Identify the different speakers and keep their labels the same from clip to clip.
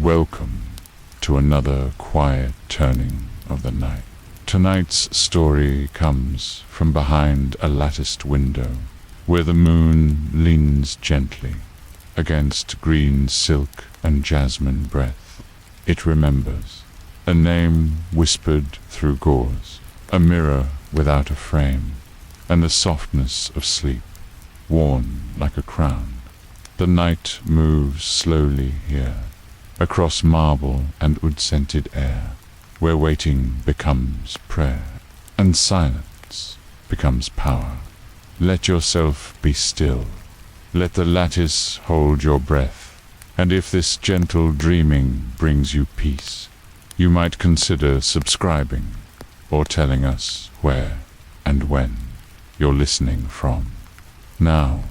Speaker 1: Welcome to another quiet turning of the night. Tonight's story comes from behind a latticed window, where the moon leans gently against green silk and jasmine breath. It remembers a name whispered through gauze, a mirror without a frame, and the softness of sleep, worn like a crown. The night moves slowly here, across marble and wood-scented air, where waiting becomes prayer, and silence becomes power. Let yourself be still. Let the lattice hold your breath, and if this gentle dreaming brings you peace, you might consider subscribing, or telling us where and when you're listening from. Now,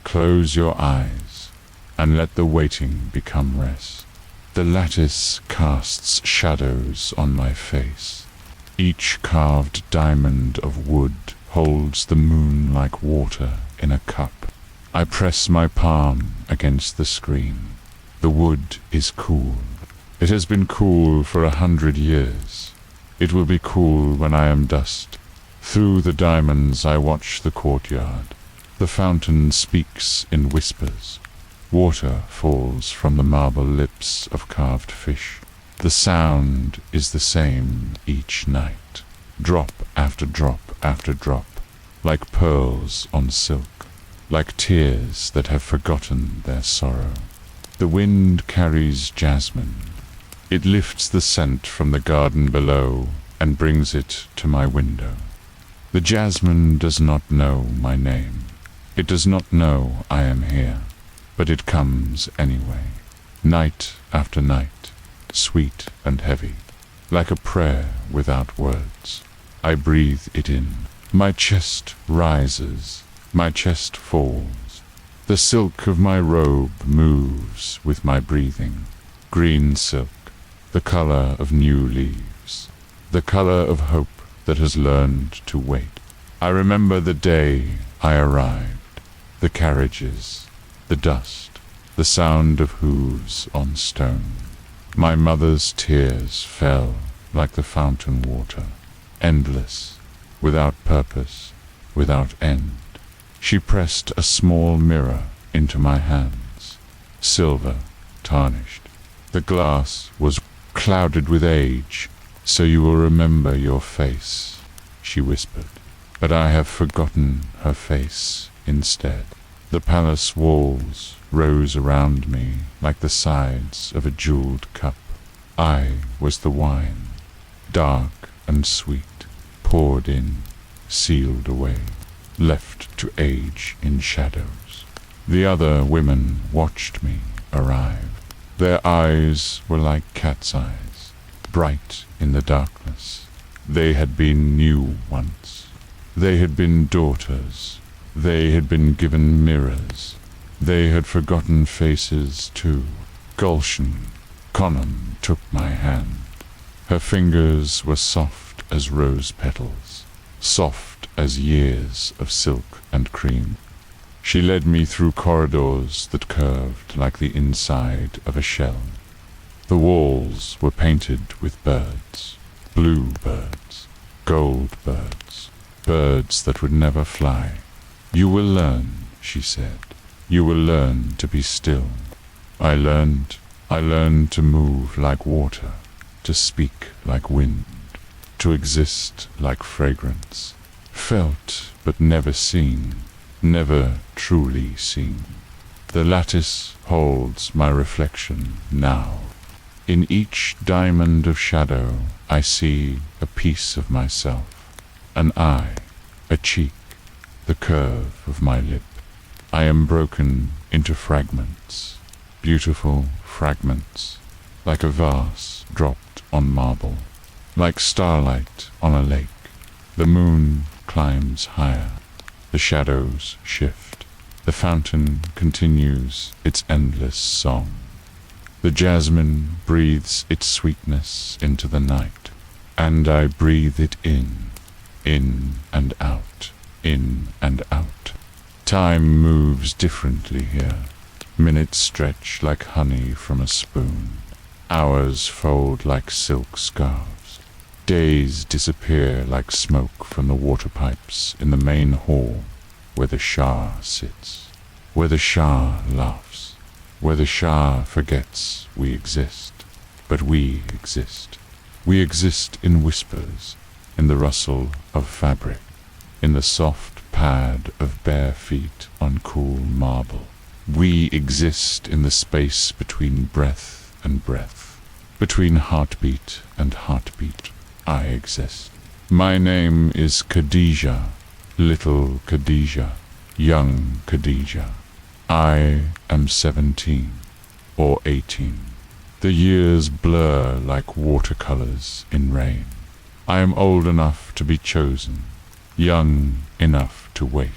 Speaker 1: close your eyes, and let the waiting become rest. The lattice casts shadows on my face. Each carved diamond of wood holds the moon like water in a cup. I press my palm against the screen. The wood is cool. It has been cool for 100 years. It will be cool when I am dust. Through the diamonds I watch the courtyard. The fountain speaks in whispers. Water falls from the marble lips of carved fish. The sound is the same each night, drop after drop after drop, like pearls on silk, like tears that have forgotten their sorrow. The wind carries jasmine. It lifts the scent from the garden below and brings it to my window. The jasmine does not know my name. It does not know I am here. But it comes anyway, night after night, sweet and heavy, like a prayer without words. I breathe it in. My chest rises, my chest falls. The silk of my robe moves with my breathing. Green silk, the color of new leaves, the color of hope that has learned to wait. I remember the day I arrived, the carriages, the dust, the sound of hooves on stone. My mother's tears fell like the fountain water, endless, without purpose, without end. She pressed a small mirror into my hands, silver, tarnished. The glass was clouded with age, so you will remember your face, she whispered. But I have forgotten her face instead. The palace walls rose around me like the sides of a jeweled cup. I was the wine, dark and sweet, poured in, sealed away, left to age in shadows. The other women watched me arrive. Their eyes were like cat's eyes, bright in the darkness. They had been new once. They had been daughters. They had been given mirrors. They had forgotten faces too. Gulshan, Conam took my hand. Her fingers were soft as rose petals, soft as years of silk and cream. She led me through corridors that curved like the inside of a shell. The walls were painted with birds, blue birds, gold birds, birds that would never fly. You will learn, she said. You will learn to be still. I learned to move like water, to speak like wind, to exist like fragrance, felt but never seen, never truly seen. The lattice holds my reflection now. In each diamond of shadow I see a piece of myself, an eye, a cheek, the curve of my lip. I am broken into fragments, beautiful fragments, like a vase dropped on marble, like starlight on a lake. The moon climbs higher, the shadows shift, the fountain continues its endless song. The jasmine breathes its sweetness into the night, and I breathe it in and out, in and out. Time moves differently here. Minutes stretch like honey from a spoon. Hours fold like silk scarves. Days disappear like smoke from the water pipes in the main hall where the Shah sits, where the Shah laughs, where the Shah forgets we exist, but we exist. We exist in whispers, in the rustle of fabric, in the soft pad of bare feet on cool marble. We exist in the space between breath and breath, between heartbeat and heartbeat. I exist. My name is Khadijeh, little Khadijeh, young Khadijeh. I am 17 or 18. The years blur like watercolors in rain. I am old enough to be chosen, young enough to wait.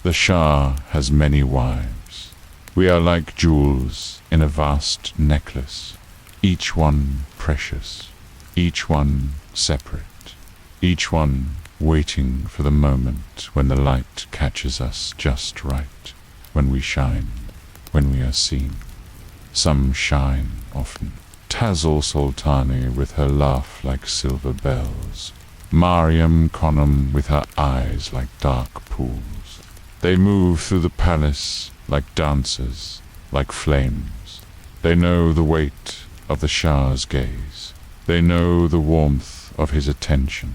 Speaker 1: The Shah has many wives. We are like jewels in a vast necklace, each one precious, each one separate, each one waiting for the moment when the light catches us just right, when we shine, when we are seen. Some shine often. Tazzle Sultani with her laugh like silver bells. Mariam Conham with her eyes like dark pools. They move through the palace like dancers, like flames. They know the weight of the Shah's gaze. They know the warmth of his attention.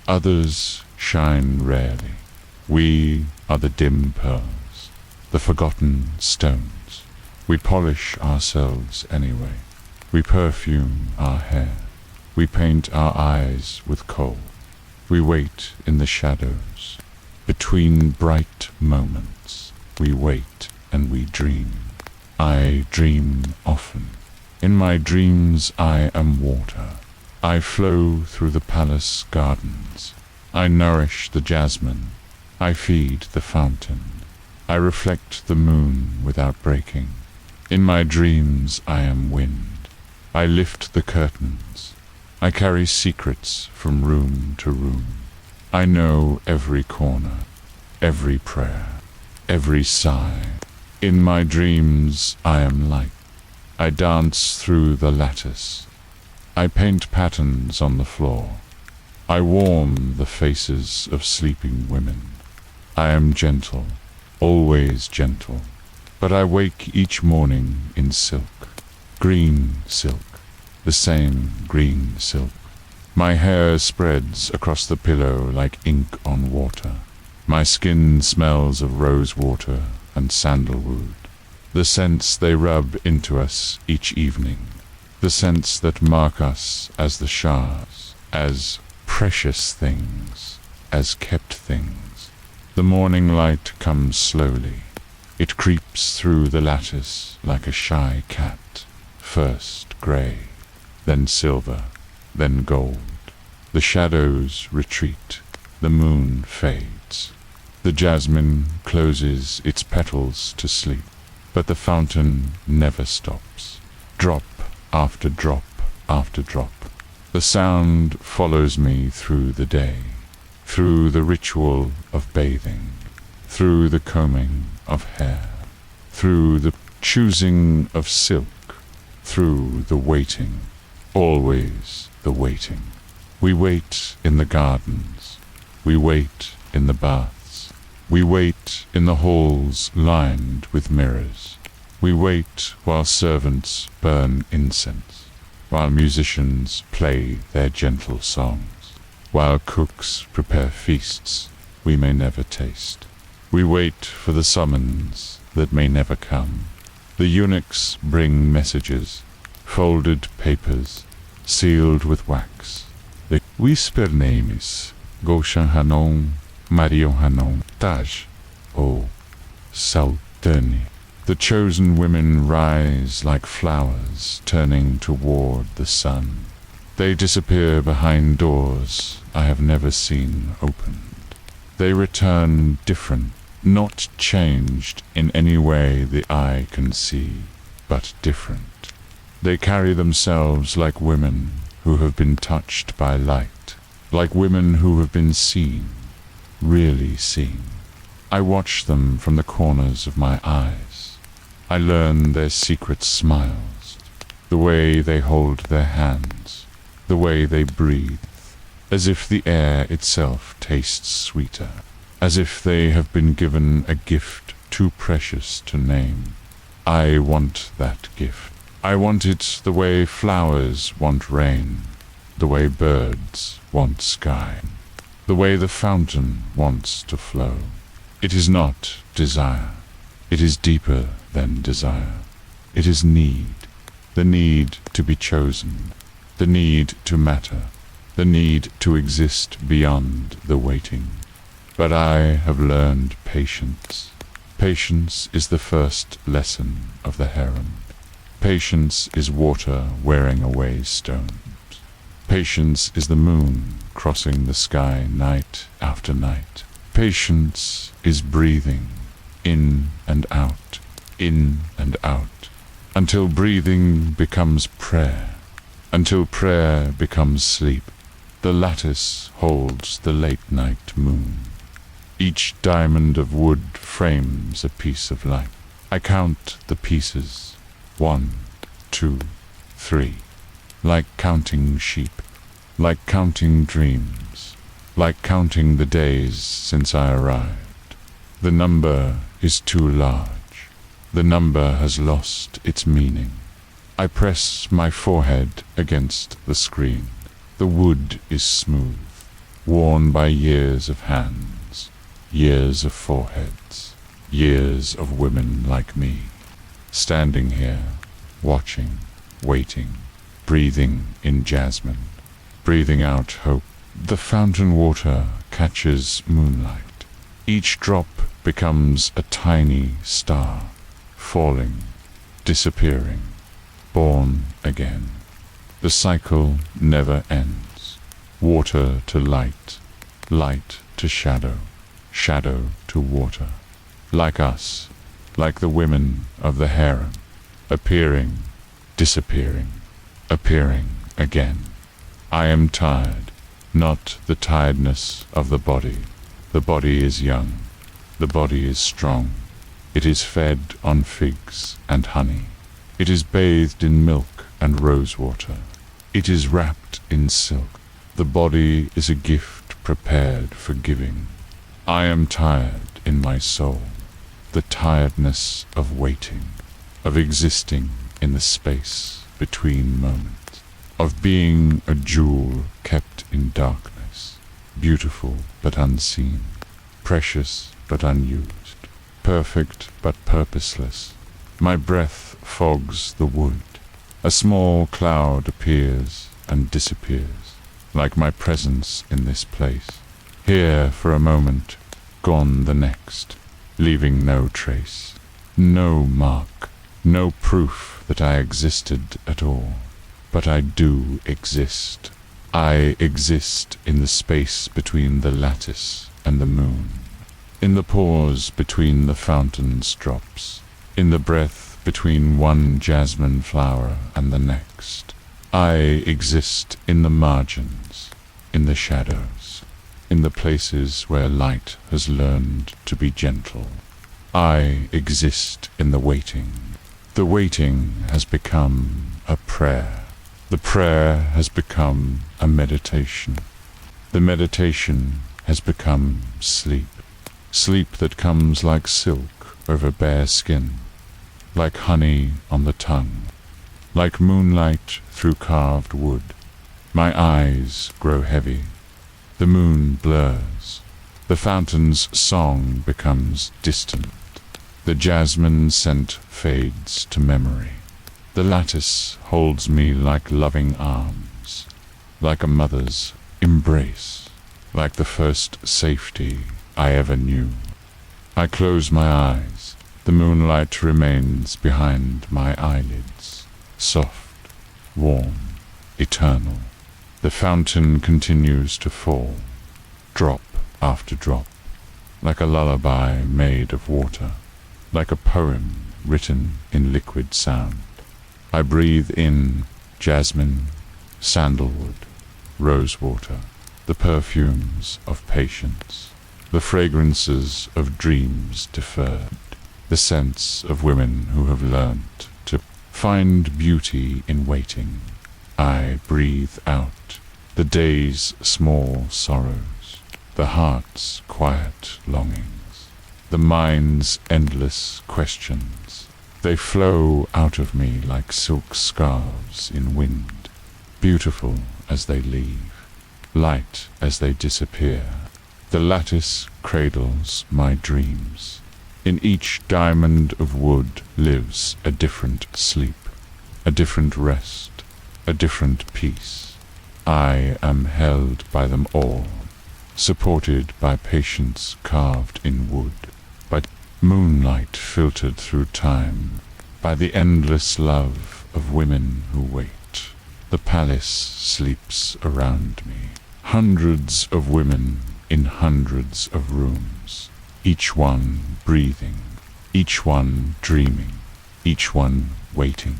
Speaker 1: Others shine rarely. We are the dim pearls, the forgotten stones. We polish ourselves anyway. We perfume our hair. We paint our eyes with kohl. We wait in the shadows. Between bright moments, we wait and we dream. I dream often. In my dreams I am water. I flow through the palace gardens. I nourish the jasmine. I feed the fountain. I reflect the moon without breaking. In my dreams I am wind. I lift the curtains. I carry secrets from room to room. I know every corner, every prayer, every sigh. In my dreams I am light. I dance through the lattice. I paint patterns on the floor. I warm the faces of sleeping women. I am gentle, always gentle. But I wake each morning in silk, green silk, the same green silk. My hair spreads across the pillow like ink on water. My skin smells of rose water and sandalwood, the scents they rub into us each evening, the scents that mark us as the Shahs, as precious things, as kept things. The morning light comes slowly. It creeps through the lattice like a shy cat, first grey, then silver, then gold. The shadows retreat, the moon fades. The jasmine closes its petals to sleep, but the fountain never stops. Drop after drop after drop. The sound follows me through the day, through the ritual of bathing, through the combing of hair, through the choosing of silk, through the waiting, always the waiting. We wait in the gardens, we wait in the baths, we wait in the halls lined with mirrors. We wait while servants burn incense, while musicians play their gentle songs, while cooks prepare feasts we may never taste. We wait for the summons that may never come. The eunuchs bring messages, folded papers, sealed with wax. The whispernames, Goshan Hanon, Mario Hanon, Taj, O Sultani. The chosen women rise like flowers turning toward the sun. They disappear behind doors I have never seen opened. They return different, not changed in any way the eye can see, but different. They carry themselves like women who have been touched by light, like women who have been seen, really seen. I watch them from the corners of my eyes. I learn their secret smiles, the way they hold their hands, the way they breathe, as if the air itself tastes sweeter, as if they have been given a gift too precious to name. I want that gift. I want it the way flowers want rain, the way birds want sky, the way the fountain wants to flow. It is not desire. It is deeper than desire. It is need, the need to be chosen, the need to matter, the need to exist beyond the waiting. But I have learned patience. Patience is the first lesson of the harem. Patience is water wearing away stones. Patience is the moon crossing the sky night after night. Patience is breathing in and out, until breathing becomes prayer, until prayer becomes sleep. The lattice holds the late night moon. Each diamond of wood frames a piece of light. I count the pieces. 1, 2, 3, like counting sheep, like counting dreams, like counting the days since I arrived. The number is too large. The number has lost its meaning. I press my forehead against the screen. The wood is smooth, worn by years of hands, years of foreheads, years of women like me. Standing here, watching, waiting, breathing in jasmine, breathing out hope. The fountain water catches moonlight. Each drop becomes a tiny star, falling, disappearing, born again. The cycle never ends. Water to light, light to shadow, shadow to water. Like us, like the women of the harem, appearing, disappearing, appearing again. I am tired, not the tiredness of the body. The body is young, the body is strong. It is fed on figs and honey. It is bathed in milk and rose water. It is wrapped in silk. The body is a gift prepared for giving. I am tired in my soul. The tiredness of waiting, of existing in the space between moments, of being a jewel kept in darkness, beautiful but unseen, precious but unused, perfect but purposeless. My breath fogs the wood. A small cloud appears and disappears, like my presence in this place. Here for a moment, gone the next, leaving no trace, no mark, no proof that I existed at all. But I do exist. I exist in the space between the lattice and the moon, in the pause between the fountain's drops, in the breath between one jasmine flower and the next. I exist in the margins, in the shadows, in the places where light has learned to be gentle. I exist in the waiting. The waiting has become a prayer. The prayer has become a meditation. The meditation has become sleep. Sleep that comes like silk over bare skin, like honey on the tongue, like moonlight through carved wood. My eyes grow heavy. The moon blurs. The fountain's song becomes distant. The jasmine scent fades to memory. The lattice holds me like loving arms, like a mother's embrace, like the first safety I ever knew. I close my eyes. The moonlight remains behind my eyelids, soft, warm, eternal. The fountain continues to fall, drop after drop, like a lullaby made of water, like a poem written in liquid sound. I breathe in jasmine, sandalwood, rosewater, the perfumes of patience, the fragrances of dreams deferred, the scents of women who have learnt to find beauty in waiting. I breathe out the day's small sorrows, the heart's quiet longings, the mind's endless questions. They flow out of me like silk scarves in wind, beautiful as they leave, light as they disappear. The lattice cradles my dreams. In each diamond of wood lives a different sleep, a different rest, a different peace. I am held by them all, supported by patience carved in wood, by moonlight filtered through time, by the endless love of women who wait. The palace sleeps around me, hundreds of women in hundreds of rooms, each one breathing, each one dreaming, each one waiting.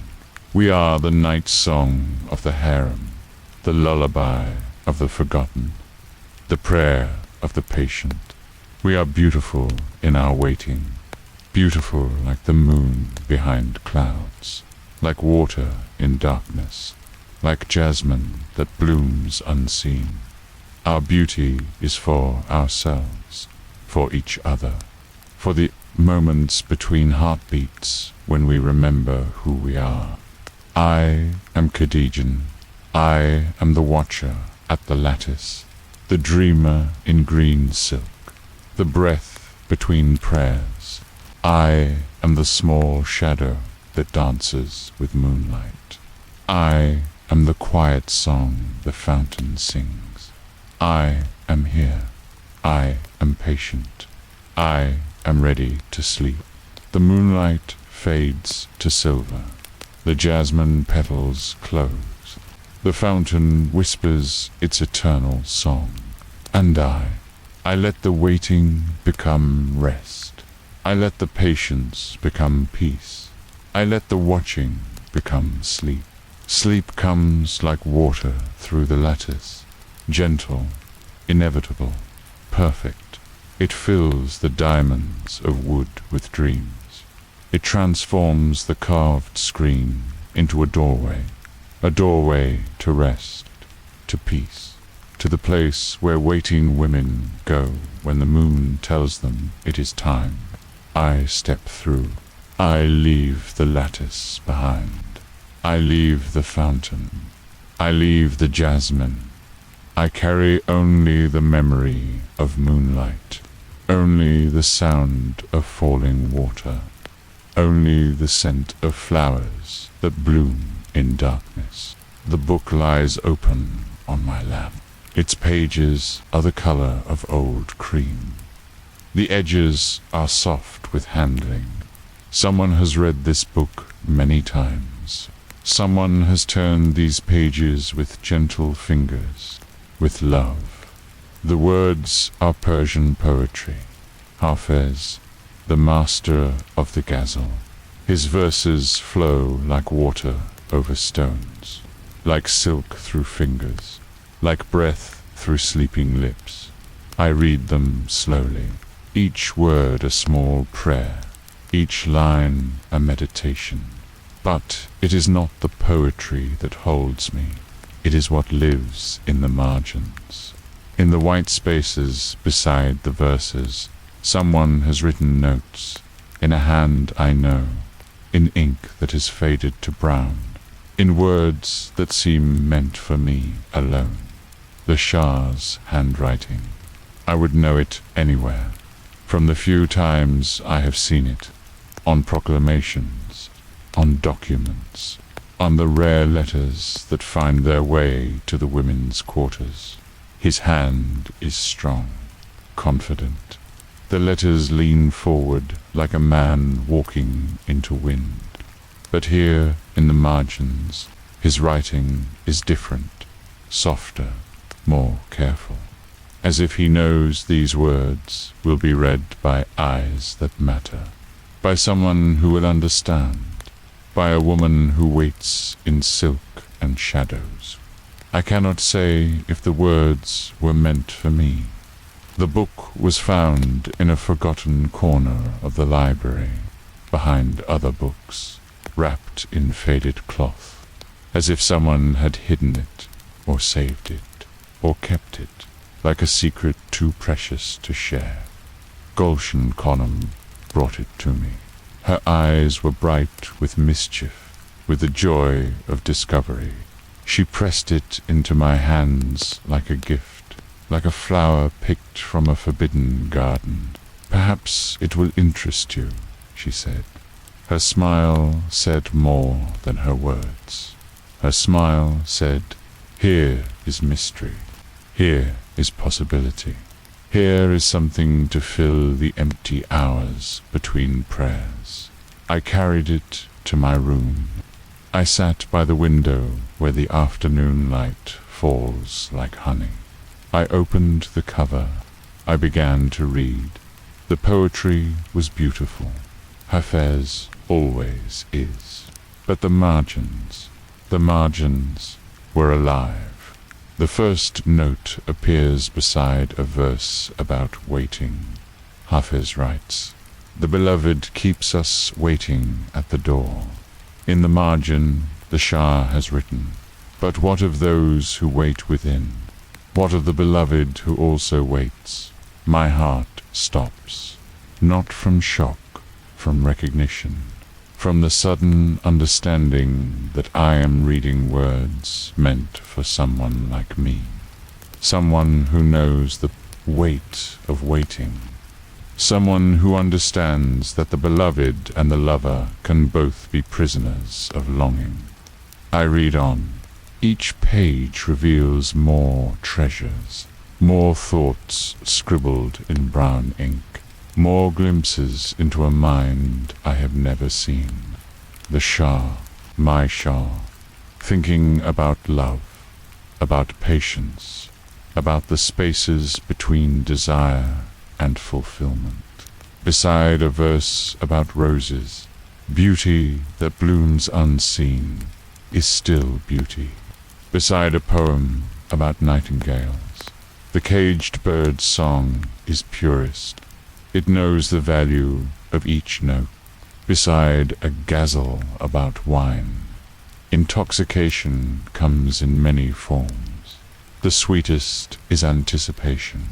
Speaker 1: We are the night song of the harem, the lullaby of the forgotten, the prayer of the patient. We are beautiful in our waiting, beautiful like the moon behind clouds, like water in darkness, like jasmine that blooms unseen. Our beauty is for ourselves, for each other, for the moments between heartbeats when we remember who we are. I am Khadijeh-jan. I am the watcher at the lattice, the dreamer in green silk, the breath between prayers. I am the small shadow that dances with moonlight. I am the quiet song the fountain sings. I am here. I am patient. I am ready to sleep. The moonlight fades to silver. The jasmine petals close. The fountain whispers its eternal song. And I let the waiting become rest. I let the patience become peace. I let the watching become sleep. Sleep comes like water through the lattice, gentle, inevitable, perfect. It fills the diamonds of wood with dreams. It transforms the carved screen into a doorway to rest, to peace, to the place where waiting women go when the moon tells them it is time. I step through. I leave the lattice behind. I leave the fountain. I leave the jasmine. I carry only the memory of moonlight, only the sound of falling water, only the scent of flowers that bloom in darkness. The book lies open on my lap. Its pages are the color of old cream. The edges are soft with handling. Someone has read this book many times. Someone has turned these pages with gentle fingers, with love. The words are Persian poetry. Hafez, the master of the ghazal. His verses flow like water over stones, like silk through fingers, like breath through sleeping lips. I read them slowly, each word a small prayer, each line a meditation. But it is not the poetry that holds me. It is what lives in the margins. In the white spaces beside the verses, someone has written notes, in a hand I know, in ink that has faded to brown, in words that seem meant for me alone. The Shah's handwriting. I would know it anywhere, from the few times I have seen it, on proclamations, on documents, on the rare letters that find their way to the women's quarters. His hand is strong, confident. The letters lean forward like a man walking into wind. But here, in the margins, his writing is different, softer, more careful, as if he knows these words will be read by eyes that matter, by someone who will understand, by a woman who waits in silk and shadows. I cannot say if the words were meant for me. The book was found in a forgotten corner of the library, behind other books. wrapped in faded cloth, as if someone had hidden it, or saved it, or kept it, like a secret too precious to share. Gulshan Conham brought it to me. Her eyes were bright with mischief, with the joy of discovery. She pressed it into my hands like a gift, like a flower picked from a forbidden garden. "Perhaps it will interest you," she said. Her smile said more than her words. Her smile said, "Here is mystery. Here is possibility. Here is something to fill the empty hours between prayers." I carried it to my room. I sat by the window where the afternoon light falls like honey. I opened the cover. I began to read. The poetry was beautiful. Hafez always is. But the margins were alive. The first note appears beside a verse about waiting. Hafez writes, "The beloved keeps us waiting at the door." In the margin, the Shah has written, "But what of those who wait within? What of the beloved who also waits?" My heart stops, not from shock, from recognition, from the sudden understanding that I am reading words meant for someone like me, someone who knows the weight of waiting, someone who understands that the beloved and the lover can both be prisoners of longing. I read on. Each page reveals more treasures, more thoughts scribbled in brown ink, more glimpses into a mind I have never seen. The Shah, my Shah, thinking about love, about patience, about the spaces between desire and fulfillment. Beside a verse about roses, beauty that blooms unseen is still beauty. Beside a poem about nightingales, the caged bird's song is purest. It knows the value of each note. Beside a ghazal about wine, intoxication comes in many forms. The sweetest is anticipation.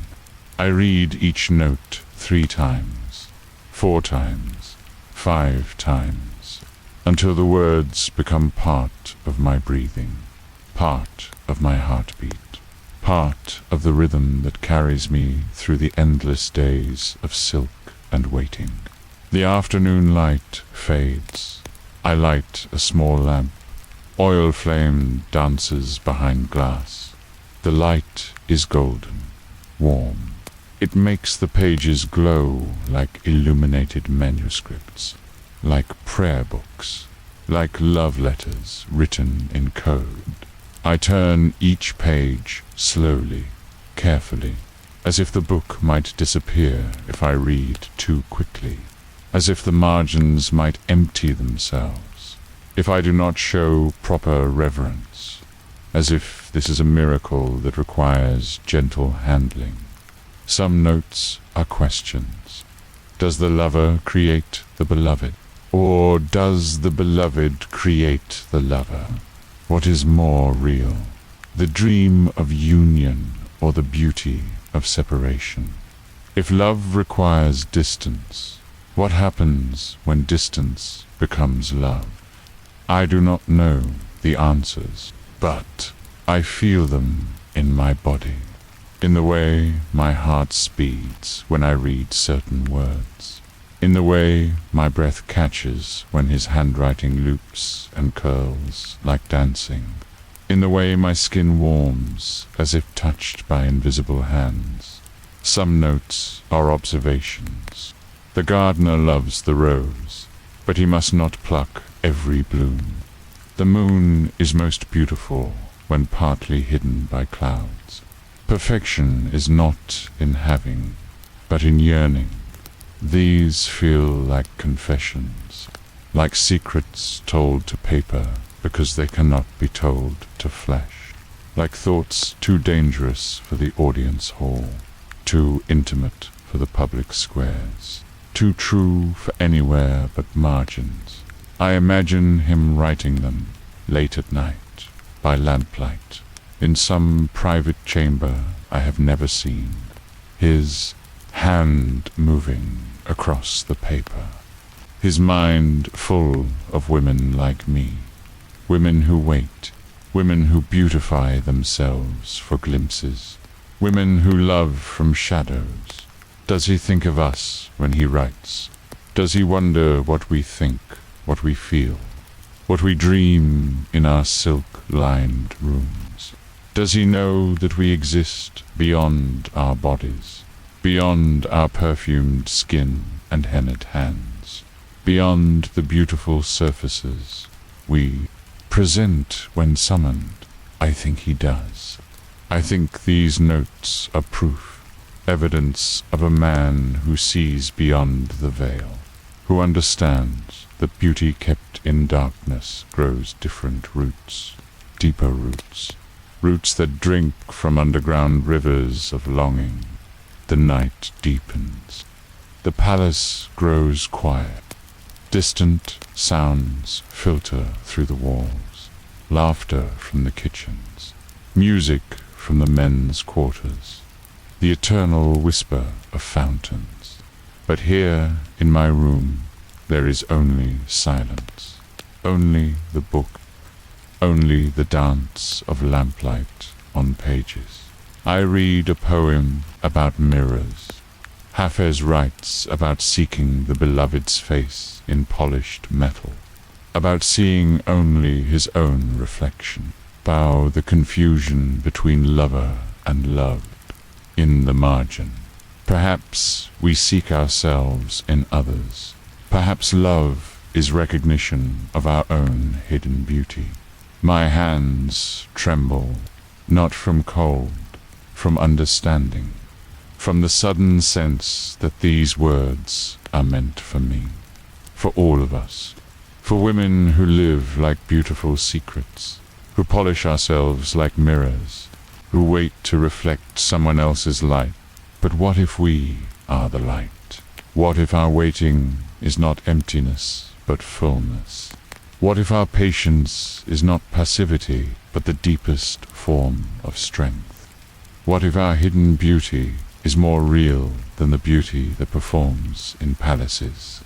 Speaker 1: I read each note 3 times, 4 times, 5 times, until the words become part of my breathing, part of my heartbeat, part of the rhythm that carries me through the endless days of silk and waiting. The afternoon light fades. I light a small lamp. Oil flame dances behind glass. The light is golden, warm. It makes the pages glow like illuminated manuscripts, like prayer books, like love letters written in code. I turn each page slowly, carefully, as if the book might disappear if I read too quickly, as if the margins might empty themselves, if I do not show proper reverence, as if this is a miracle that requires gentle handling. Some notes are questions. Does the lover create the beloved? Or does the beloved create the lover? What is more real, the dream of union or the beauty of separation? If love requires distance, what happens when distance becomes love? I do not know the answers, but I feel them in my body, in the way my heart speeds when I read certain words, in the way my breath catches when his handwriting loops and curls like dancing, in the way my skin warms as if touched by invisible hands. Some notes are observations. The gardener loves the rose, but he must not pluck every bloom. The moon is most beautiful when partly hidden by clouds. Perfection is not in having, but in yearning. These feel like confessions, like secrets told to paper because they cannot be told to flesh, like thoughts too dangerous for the audience hall, too intimate for the public squares, too true for anywhere but margins. I imagine him writing them late at night, by lamplight, in some private chamber I have never seen, his hand moving across the paper, his mind full of women like me, women who wait, women who beautify themselves for glimpses, women who love from shadows. Does he think of us when he writes? Does he wonder what we think, what we feel, what we dream in our silk-lined rooms? Does he know that we exist beyond our bodies, beyond our perfumed skin and hennaed hands, beyond the beautiful surfaces we present when summoned? I think he does. I think these notes are proof, evidence of a man who sees beyond the veil, who understands that beauty kept in darkness grows different roots, deeper roots, roots that drink from underground rivers of longing. The night deepens. The palace grows quiet. Distant sounds filter through the walls, laughter from the kitchens, music from the men's quarters, the eternal whisper of fountains. But here, in my room, there is only silence, only the book, only the dance of lamplight on pages. I read a poem about mirrors. Hafez writes about seeking the beloved's face in polished metal, about seeing only his own reflection, bow the confusion between lover and loved, in the margin. Perhaps we seek ourselves in others. Perhaps love is recognition of our own hidden beauty. My hands tremble, not from cold, from understanding, from the sudden sense that these words are meant for me, for all of us, for women who live like beautiful secrets, who polish ourselves like mirrors, who wait to reflect someone else's light. But what if we are the light? What if our waiting is not emptiness, but fullness? What if our patience is not passivity, but the deepest form of strength? What if our hidden beauty is more real than the beauty that performs in palaces?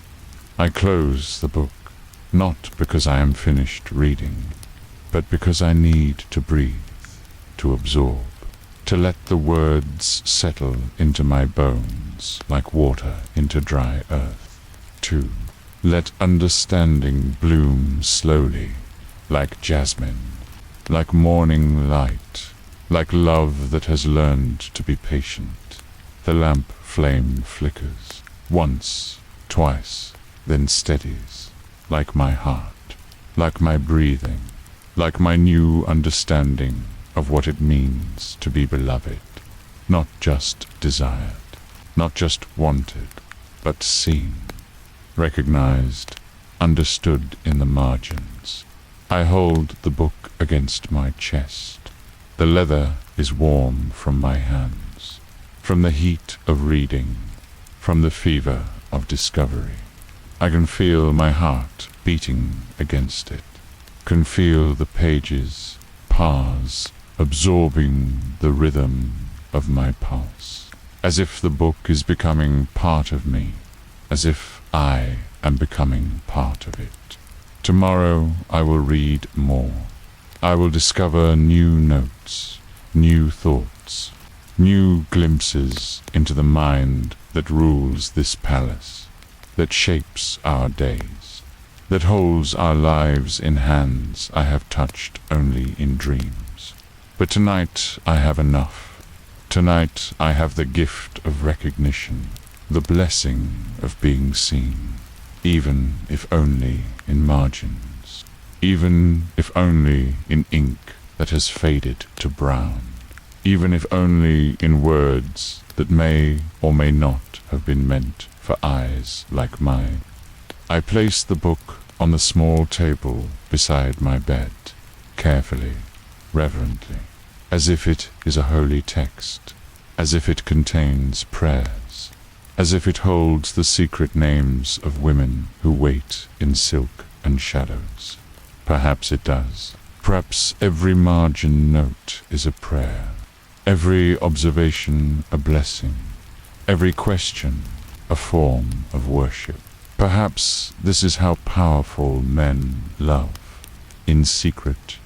Speaker 1: I close the book, not because I am finished reading, but because I need to breathe, to absorb, to let the words settle into my bones like water into dry earth, to let understanding bloom slowly, like jasmine, like morning light, like love that has learned to be patient. The lamp flame flickers, once, twice, then steadies, like my heart, like my breathing, like my new understanding of what it means to be beloved, not just desired, not just wanted, but seen, recognized, understood in the margins. I hold the book against my chest. The leather is warm from my hands, from the heat of reading, from the fever of discovery. I can feel my heart beating against it, can feel the pages pause, absorbing the rhythm of my pulse, as if the book is becoming part of me, as if I am becoming part of it. Tomorrow I will read more. I will discover new notes, new thoughts, new glimpses into the mind that rules this palace, that shapes our days, that holds our lives in hands I have touched only in dreams. But tonight I have enough. Tonight I have the gift of recognition, the blessing of being seen, even if only in margins, even if only in ink that has faded to brown, even if only in words that may or may not have been meant for eyes like mine. I place the book on the small table beside my bed, carefully, reverently, as if it is a holy text, as if it contains prayers, as if it holds the secret names of women who wait in silk and shadows. Perhaps it does. Perhaps every margin note is a prayer, every observation a blessing, every question a form of worship. Perhaps this is how powerful men love, in secret,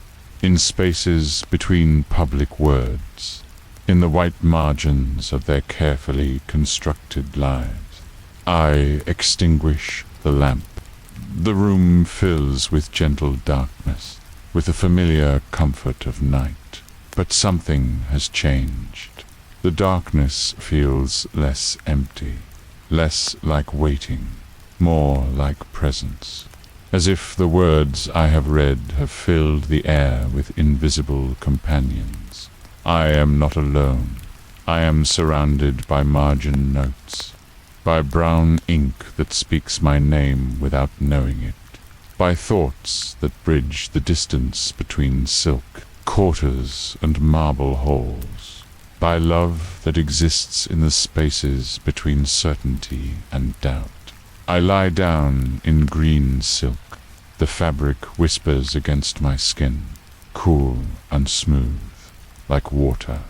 Speaker 1: in spaces between public words, in the white margins of their carefully constructed lives. I extinguish the lamp. The room fills with gentle darkness, with the familiar comfort of night. But something has changed. The darkness feels less empty, less like waiting, more like presence, as if the words I have read have filled the air with invisible companions. I am not alone. I am surrounded by margin notes, by brown ink that speaks my name without knowing it, by thoughts that bridge the distance between silk, quarters, and marble halls, by love that exists in the spaces between certainty and doubt. I lie down in green silk. The fabric whispers against my skin, cool and smooth, like water,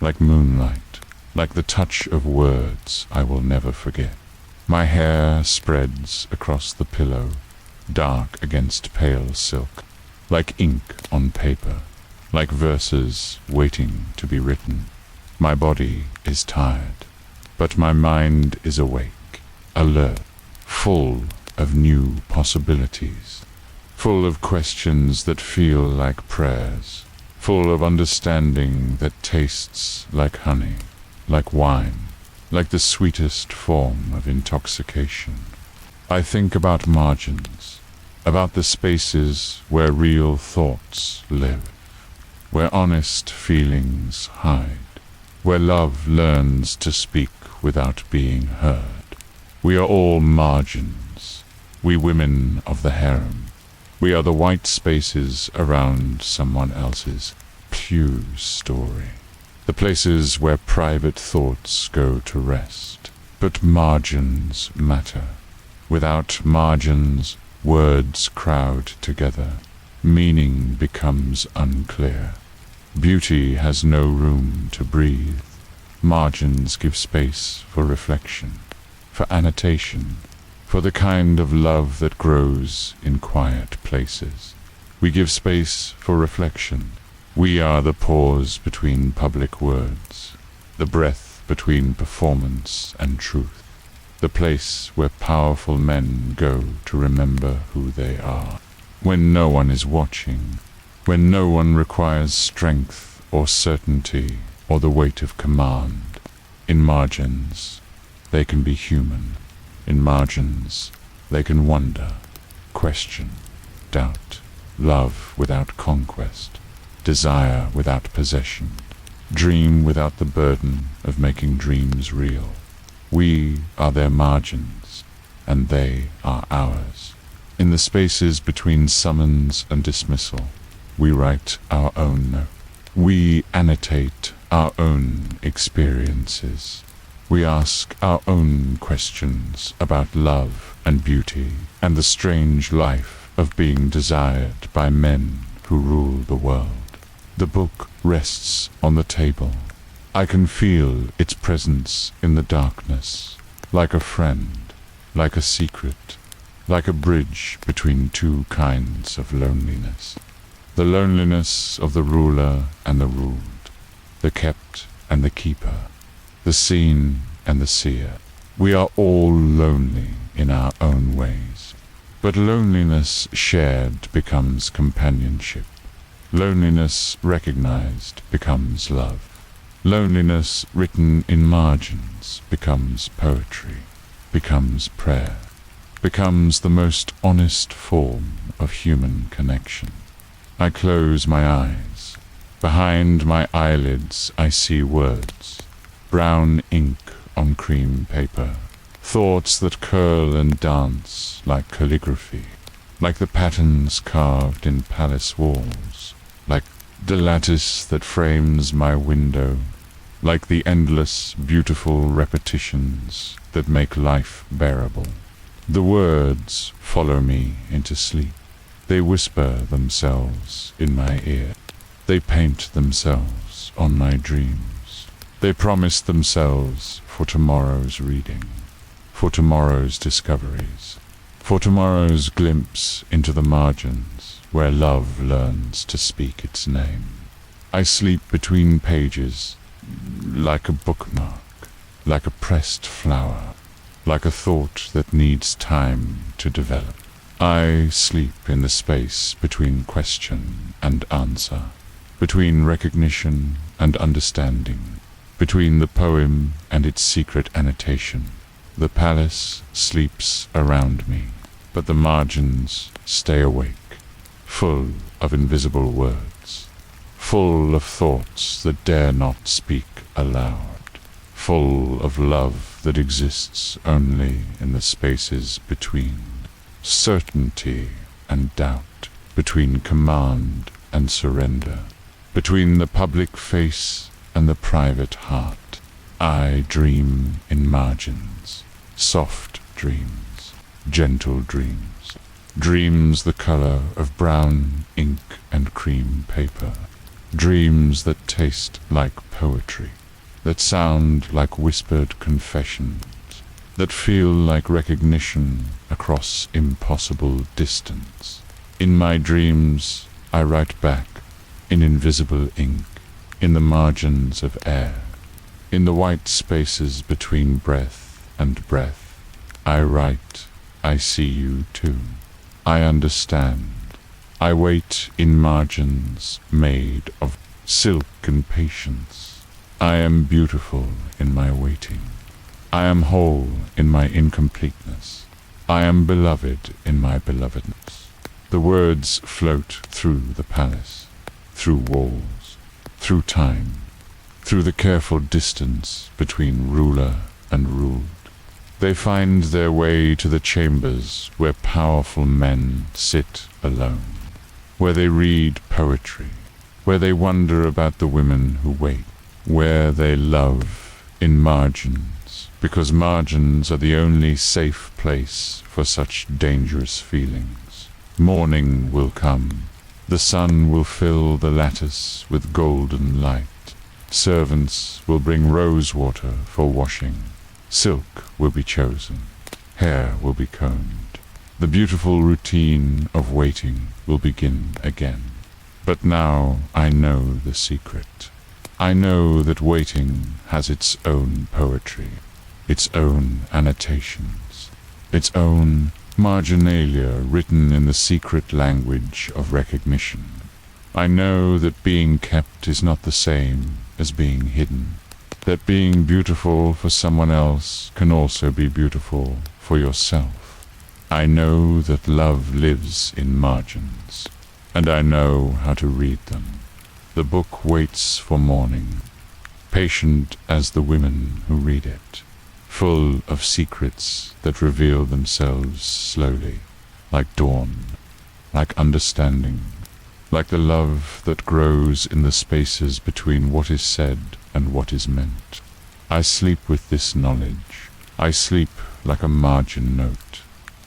Speaker 1: like moonlight, like the touch of words I will never forget. My hair spreads across the pillow, dark against pale silk, like ink on paper, like verses waiting to be written. My body is tired, but my mind is awake, alert, full of new possibilities, full of questions that feel like prayers, full of understanding that tastes like honey, like wine, like the sweetest form of intoxication. I think about margins, about the spaces where real thoughts live, where honest feelings hide, where love learns to speak without being heard. We are all margins, we women of the harem. We are the white spaces around someone else's pew story, the places where private thoughts go to rest. But margins matter. Without margins, words crowd together. Meaning becomes unclear. Beauty has no room to breathe. Margins give space for reflection, for annotation, for the kind of love that grows in quiet places. We give space for reflection. We are the pause between public words, the breath between performance and truth, the place where powerful men go to remember who they are. When no one is watching, when no one requires strength or certainty or the weight of command. In margins, they can be human. In margins, they can wonder, question, doubt, love without conquest, desire without possession, dream without the burden of making dreams real. We are their margins, and they are ours. In the spaces between summons and dismissal, we write our own note. We annotate our own experiences. We ask our own questions about love and beauty and the strange life of being desired by men who rule the world. The book rests on the table. I can feel its presence in the darkness, like a friend, like a secret, like a bridge between two kinds of loneliness. The loneliness of the ruler and the ruled, the kept and the keeper, the seen and the seer. We are all lonely in our own ways, but loneliness shared becomes companionship. Loneliness recognized becomes love. Loneliness written in margins becomes poetry, becomes prayer, becomes the most honest form of human connection. I close my eyes. Behind my eyelids I see words, brown ink on cream paper, thoughts that curl and dance like calligraphy, like the patterns carved in palace walls, like the lattice that frames my window, like the endless, beautiful repetitions that make life bearable. The words follow me into sleep. They whisper themselves in my ear. They paint themselves on my dreams. They promise themselves for tomorrow's reading, for tomorrow's discoveries, for tomorrow's glimpse into the margins where love learns to speak its name. I sleep between pages, like a bookmark, like a pressed flower, like a thought that needs time to develop. I sleep in the space between question and answer, between recognition and understanding, between the poem and its secret annotation. The palace sleeps around me, but the margins stay awake, full of invisible words, full of thoughts that dare not speak aloud, full of love that exists only in the spaces between, certainty and doubt, between command and surrender, between the public face and the private heart. I dream in margins, soft dreams, gentle dreams, dreams the color of brown ink and cream paper, dreams that taste like poetry, that sound like whispered confessions, that feel like recognition across impossible distance. In my dreams, I write back in invisible ink, in the margins of air, in the white spaces between breath and breath. I write, I see you too. I understand. I wait in margins made of silk and patience. I am beautiful in my waiting. I am whole in my incompleteness. I am beloved in my belovedness. The words float through the palace, through walls, through time, through the careful distance between ruler and ruled. They find their way to the chambers where powerful men sit alone, where they read poetry, where they wonder about the women who wait, where they love in margins, because margins are the only safe place for such dangerous feelings. Morning will come. The sun will fill the lattice with golden light. Servants will bring rose water for washing. Silk will be chosen. Hair will be combed. The beautiful routine of waiting will begin again. But now I know the secret. I know that waiting has its own poetry, its own annotations, its own marginalia written in the secret language of recognition. I know that being kept is not the same as being hidden, that being beautiful for someone else can also be beautiful for yourself. I know that love lives in margins, and I know how to read them. The book waits for morning, patient as the women who read it, full of secrets that reveal themselves slowly, like dawn, like understanding, like the love that grows in the spaces between what is said and what is meant. I sleep with this knowledge. I sleep like a margin note,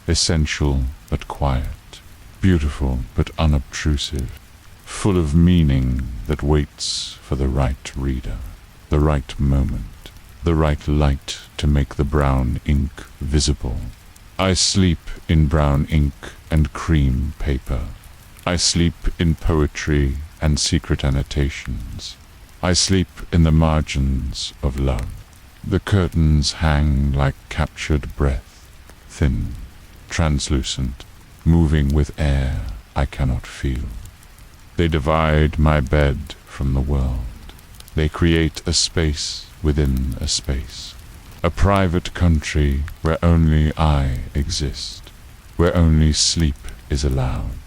Speaker 1: essential but quiet, beautiful but unobtrusive, full of meaning that waits for the right reader, the right moment, the right light to make the brown ink visible. I sleep in brown ink and cream paper. I sleep in poetry and secret annotations. I sleep in the margins of love. The curtains hang like captured breath, thin, translucent, moving with air I cannot feel. They divide my bed from the world. They create a space within a space, a private country where only I exist, where only sleep is allowed.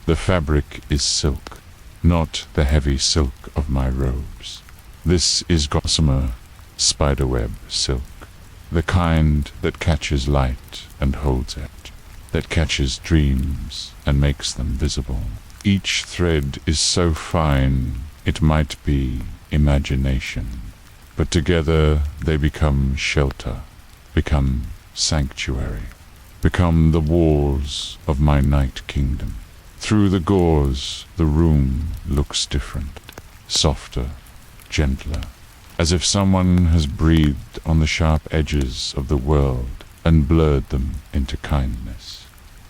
Speaker 1: The fabric is silk, not the heavy silk of my robes. This is gossamer, spiderweb silk, the kind that catches light and holds it, that catches dreams and makes them visible. Each thread is so fine it might be imagination, but together they become shelter, become sanctuary. become the walls of my night kingdom. Through the gauze, the room looks different, softer, gentler, as if someone has breathed on the sharp edges of the world and blurred them into kindness.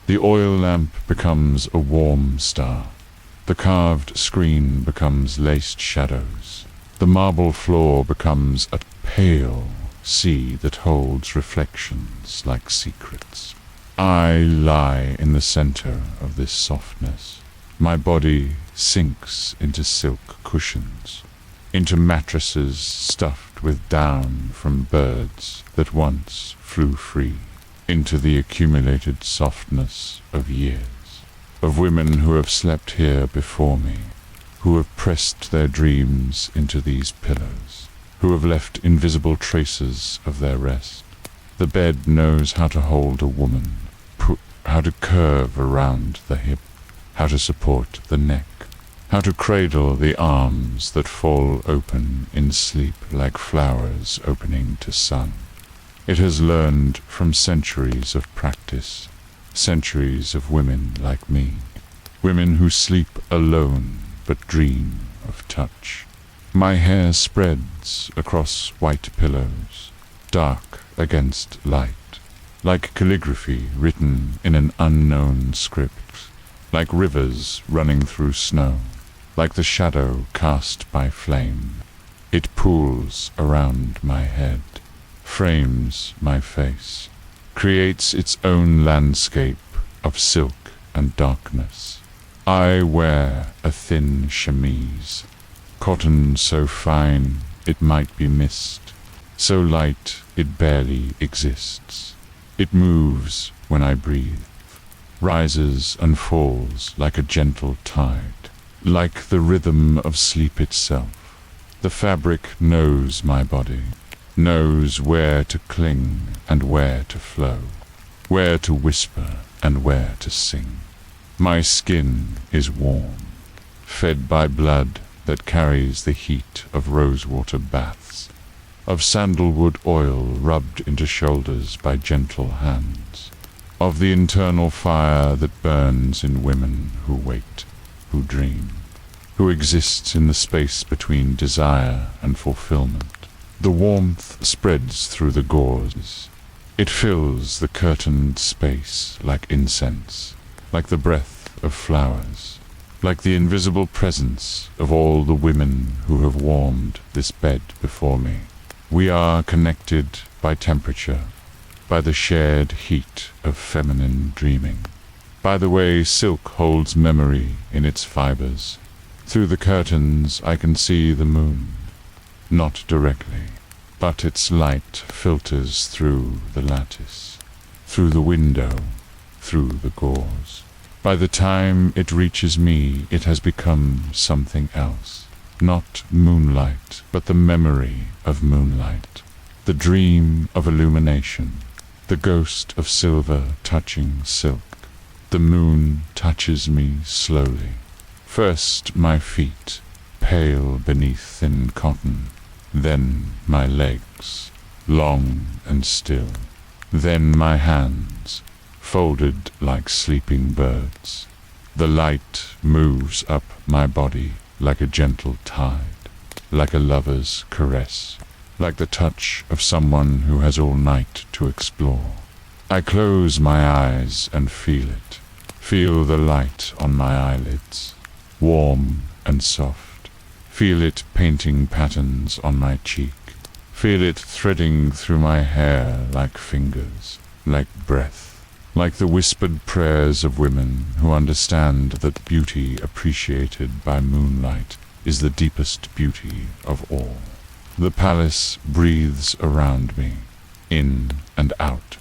Speaker 1: The oil lamp becomes a warm star. The carved screen becomes laced shadows. The marble floor becomes a pale sea that holds reflections like secrets. I lie in the center of this softness. My body sinks into silk cushions, into mattresses stuffed with down from birds that once flew free, into the accumulated softness of years, of women who have slept here before me, who have pressed their dreams into these pillows, who have left invisible traces of their rest. The bed knows how to hold a woman, how to curve around the hip, how to support the neck, how to cradle the arms that fall open in sleep like flowers opening to sun. It has learned from centuries of practice, centuries of women like me, women who sleep alone but dream of touch. My hair spreads across white pillows, dark against light, like calligraphy written in an unknown script, like rivers running through snow, like the shadow cast by flame. It pools around my head, frames my face, creates its own landscape of silk and darkness. I wear a thin chemise, cotton so fine it might be mist, so light it barely exists. It moves when I breathe, rises and falls like a gentle tide, like the rhythm of sleep itself. The fabric knows my body, knows where to cling and where to flow, where to whisper and where to sing. My skin is warm, fed by blood that carries the heat of rosewater baths, of sandalwood oil rubbed into shoulders by gentle hands, of the internal fire that burns in women who wait, who dream, who exists in the space between desire and fulfillment. The warmth spreads through the gauze. It fills the curtained space like incense, like the breath of flowers, like the invisible presence of all the women who have warmed this bed before me. We are connected by temperature, by the shared heat of feminine dreaming, by the way silk holds memory in its fibers. Through the curtains I can see the moon, not directly, but its light filters through the lattice, through the window, through the gauze. By the time it reaches me, it has become something else. Not moonlight, but the memory of moonlight, the dream of illumination, the ghost of silver touching silk. The moon touches me slowly. First my feet, pale beneath thin cotton, then my legs, long and still, then my hands, folded like sleeping birds. The light moves up my body like a gentle tide, like a lover's caress, like the touch of someone who has all night to explore. I close my eyes and feel it, feel the light on my eyelids, warm and soft, feel it painting patterns on my cheek, feel it threading through my hair like fingers, like breath, like the whispered prayers of women who understand that beauty appreciated by moonlight is the deepest beauty of all. The palace breathes around me, in and out,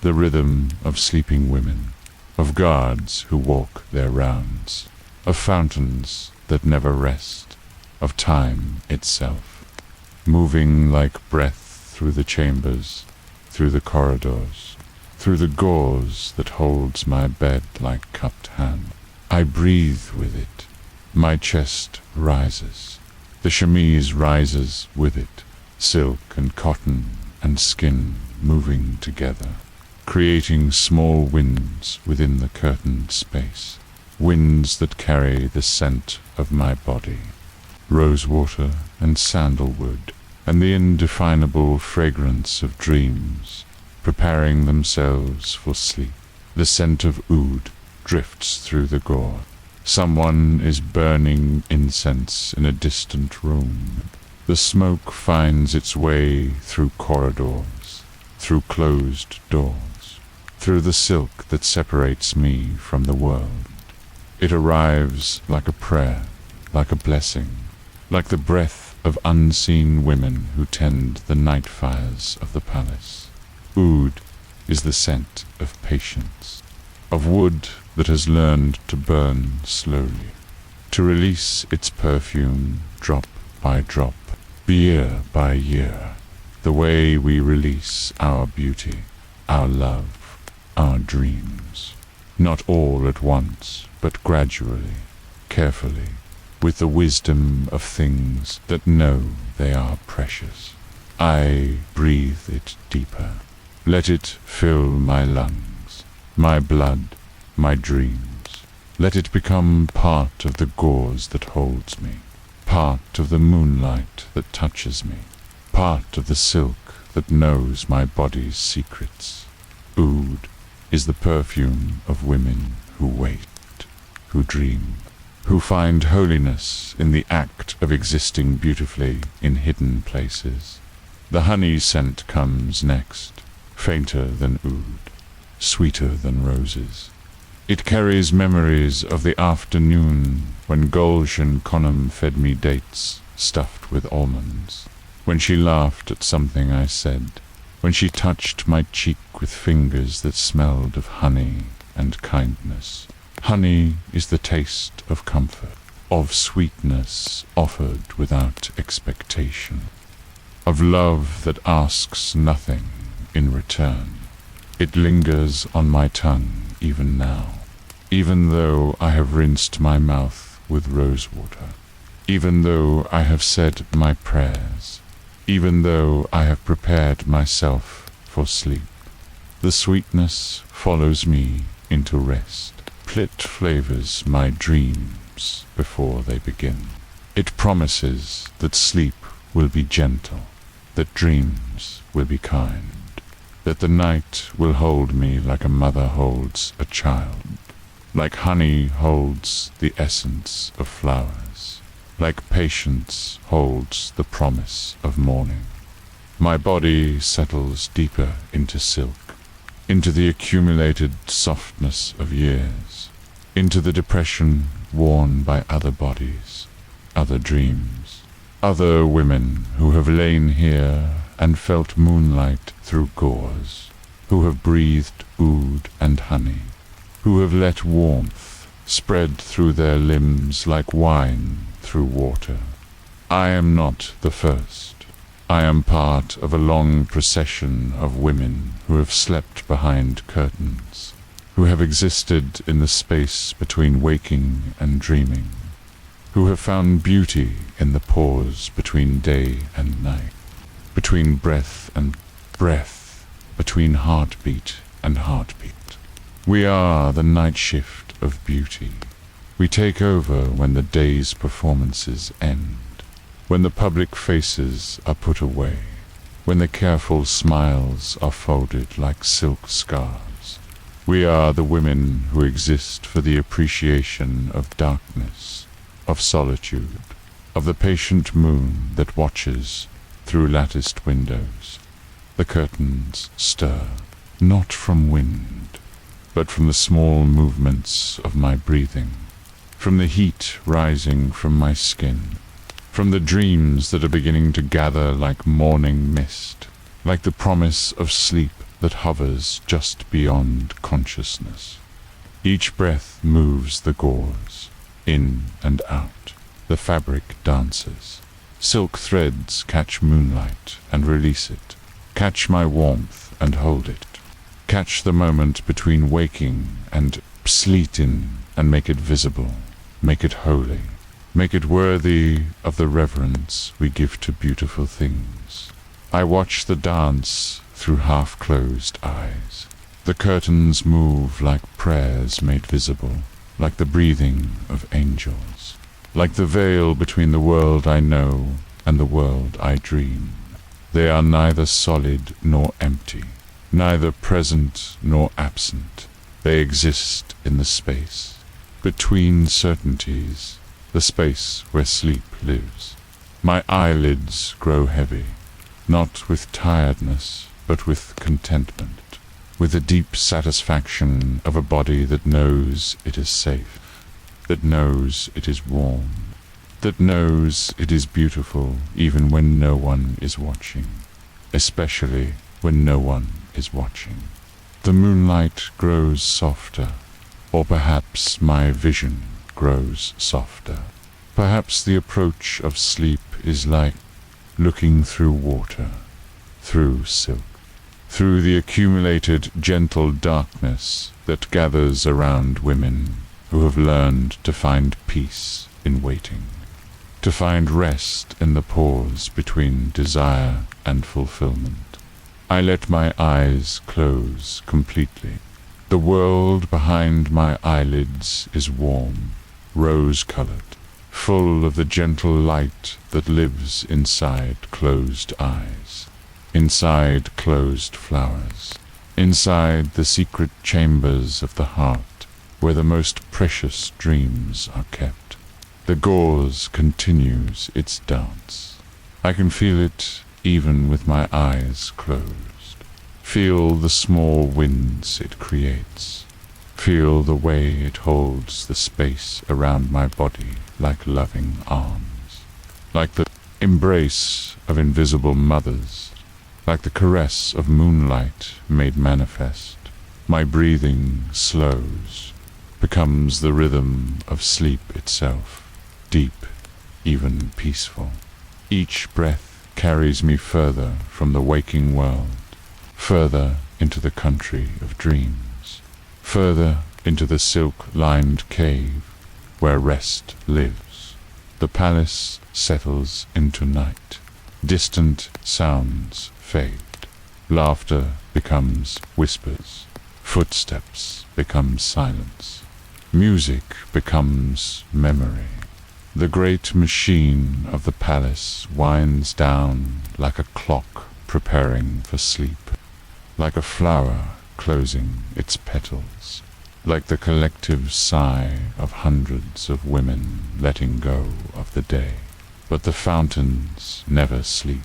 Speaker 1: the rhythm of sleeping women, of guards who walk their rounds, of fountains that never rest, of time itself, moving like breath through the chambers, through the corridors, through the gauze that holds my bed like cupped hand. I breathe with it. My chest rises. The chemise rises with it, silk and cotton and skin moving together. creating small winds within the curtained space, winds that carry the scent of my body, rosewater and sandalwood, and the indefinable fragrance of dreams, preparing themselves for sleep. The scent of oud drifts through the gore. Someone is burning incense in a distant room. The smoke finds its way through corridors, through closed doors, through the silk that separates me from the world. It arrives like a prayer, like a blessing, like the breath of unseen women who tend the night fires of the palace. Oud is the scent of patience, of wood that has learned to burn slowly, to release its perfume drop by drop, year by year, the way we release our beauty, our love, our dreams, not all at once, but gradually, carefully, with the wisdom of things that know they are precious. I breathe it deeper. Let it fill my lungs, my blood, my dreams. Let it become part of the gauze that holds me, part of the moonlight that touches me, part of the silk that knows my body's secrets. Oud is the perfume of women who wait, who dream, who find holiness in the act of existing beautifully in hidden places. The honey scent comes next, fainter than oud, sweeter than roses. It carries memories of the afternoon when gauze-jan fed me dates stuffed with almonds, when she laughed at something I said, when she touched my cheek with fingers that smelled of honey and kindness. Honey is the taste of comfort, of sweetness offered without expectation, of love that asks nothing in return. It lingers on my tongue even now, even though I have rinsed my mouth with rosewater, even though I have said my prayers, even though I have prepared myself for sleep. The sweetness follows me into rest. It flavors my dreams before they begin. It promises that sleep will be gentle, that dreams will be kind, that the night will hold me like a mother holds a child, like honey holds the essence of flowers, like patience holds the promise of morning. My body settles deeper into silk, into the accumulated softness of years, into the depression worn by other bodies, other dreams, other women who have lain here and felt moonlight through gauze, who have breathed oud and honey, who have let warmth spread through their limbs like wine through water. I am not the first. I am part of a long procession of women who have slept behind curtains, who have existed in the space between waking and dreaming, who have found beauty in the pause between day and night, between breath and breath, between heartbeat and heartbeat. We are the night shift of beauty. We take over when the day's performances end, when the public faces are put away, when the careful smiles are folded like silk scarves. We are the women who exist for the appreciation of darkness, of solitude, of the patient moon that watches through latticed windows. The curtains stir, not from wind, but from the small movements of my breathing, from the heat rising from my skin, from the dreams that are beginning to gather like morning mist, like the promise of sleep that hovers just beyond consciousness. Each breath moves the gauze, in and out. The fabric dances. Silk threads catch moonlight and release it, catch my warmth and hold it, catch the moment between waking and sleeting and make it visible, make it holy. Make it worthy of the reverence we give to beautiful things. I watch the dance through half-closed eyes. The curtains move like prayers made visible, like the breathing of angels, like the veil between the world I know and the world I dream. They are neither solid nor empty, neither present nor absent. They exist in the space between certainties, the space where sleep lives. My eyelids grow heavy, not with tiredness, but with contentment, with the deep satisfaction of a body that knows it is safe, that knows it is warm, that knows it is beautiful even when no one is watching, especially when no one is watching. The moonlight grows softer, or perhaps my vision grows softer. Perhaps the approach of sleep is like looking through water, through silk, through the accumulated gentle darkness that gathers around women who have learned to find peace in waiting, to find rest in the pause between desire and fulfillment. I let my eyes close completely. The world behind my eyelids is warm, rose-colored, full of the gentle light that lives inside closed eyes, inside closed flowers, inside the secret chambers of the heart where the most precious dreams are kept. The gauze continues its dance. I can feel it even with my eyes closed. Feel the small winds it creates. Feel the way it holds the space around my body like loving arms, like the embrace of invisible mothers, like the caress of moonlight made manifest. My breathing slows, becomes the rhythm of sleep itself, deep, even peaceful. Each breath carries me further from the waking world, further into the country of dreams, further into the silk-lined cave where rest lives. The palace settles into night. Distant sounds fade. Laughter becomes whispers. Footsteps become silence. Music becomes memory. The great machine of the palace winds down like a clock preparing for sleep, like a flower closing its petals, like the collective sigh of hundreds of women letting go of the day. But the fountains never sleep.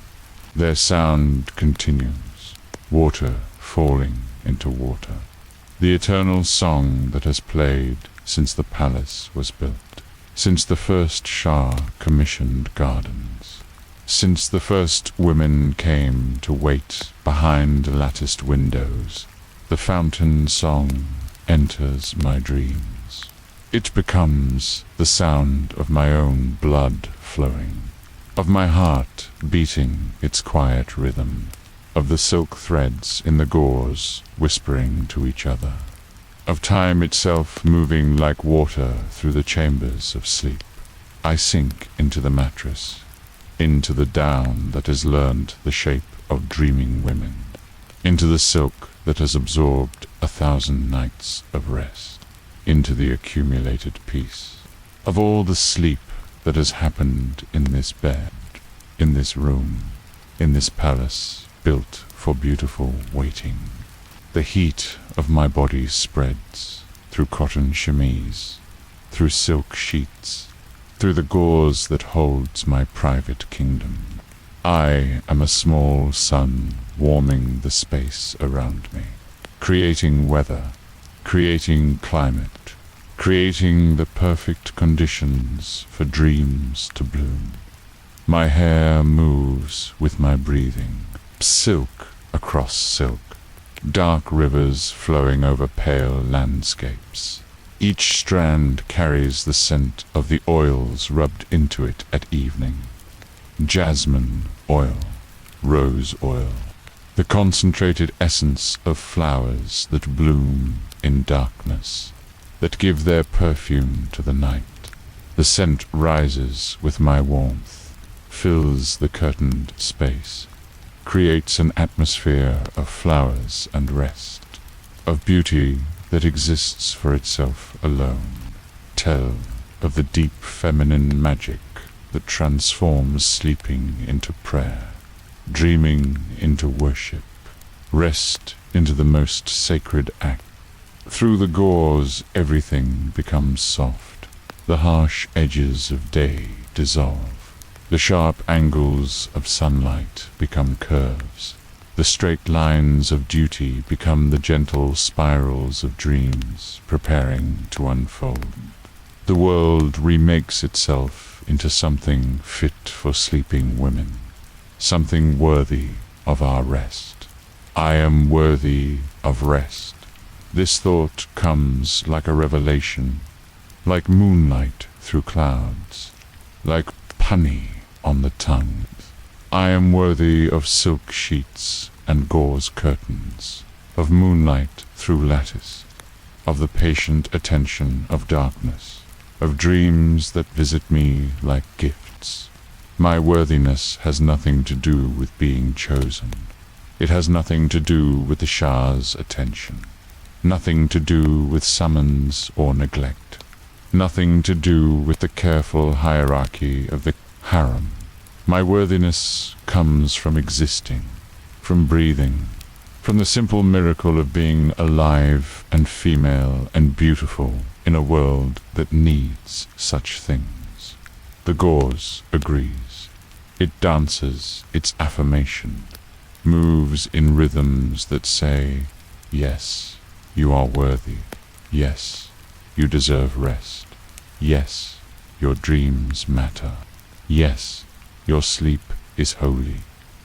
Speaker 1: Their sound continues, water falling into water, the eternal song that has played since the palace was built, since the first Shah commissioned gardens, since the first women came to wait behind latticed windows. The fountain song enters my dreams. It becomes the sound of my own blood flowing, of my heart beating its quiet rhythm, of the silk threads in the gauze whispering to each other, of time itself moving like water through the chambers of sleep. I sink into the mattress, into the down that has learned the shape of dreaming women, into the silk that has absorbed 1,000 nights of rest, into the accumulated peace of all the sleep that has happened in this bed, in this room, in this palace built for beautiful waiting. The heat of my body spreads through cotton chemise, through silk sheets, through the gauze that holds my private kingdom. I am a small sun warming the space around me, creating weather, creating climate, creating the perfect conditions for dreams to bloom. My hair moves with my breathing, silk across silk, dark rivers flowing over pale landscapes. Each strand carries the scent of the oils rubbed into it at evening. Jasmine oil, rose oil, the concentrated essence of flowers that bloom in darkness, that give their perfume to the night. The scent rises with my warmth, fills the curtained space, creates an atmosphere of flowers and rest, of beauty that exists for itself alone. Tell of the deep feminine magic that transforms sleeping into prayer, dreaming into worship, rest into the most sacred act. Through the gauze, everything becomes soft. The harsh edges of day dissolve. The sharp angles of sunlight become curves. The straight lines of duty become the gentle spirals of dreams preparing to unfold. The world remakes itself into something fit for sleeping women, something worthy of our rest. I am worthy of rest. This thought comes like a revelation, like moonlight through clouds, like honey on the tongue. I am worthy of silk sheets and gauze curtains, of moonlight through lattice, of the patient attention of darkness, of dreams that visit me like gifts. My worthiness has nothing to do with being chosen. It has nothing to do with the Shah's attention, nothing to do with summons or neglect, nothing to do with the careful hierarchy of the harem. My worthiness comes from existing, from breathing, from the simple miracle of being alive and female and beautiful in a world that needs such things. The gauze agrees. It dances its affirmation, moves in rhythms that say, yes, you are worthy. Yes, you deserve rest. Yes, your dreams matter. Yes, your sleep is holy.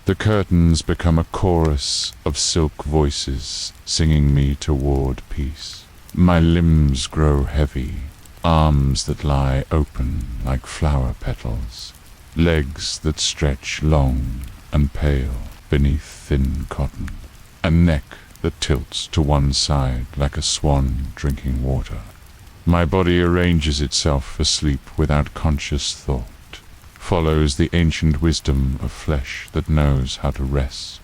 Speaker 1: The curtains become a chorus of silk voices singing me toward peace. My limbs grow heavy, arms that lie open like flower petals, legs that stretch long and pale beneath thin cotton, a neck that tilts to one side like a swan drinking water. My body arranges itself for sleep without conscious thought, follows the ancient wisdom of flesh that knows how to rest.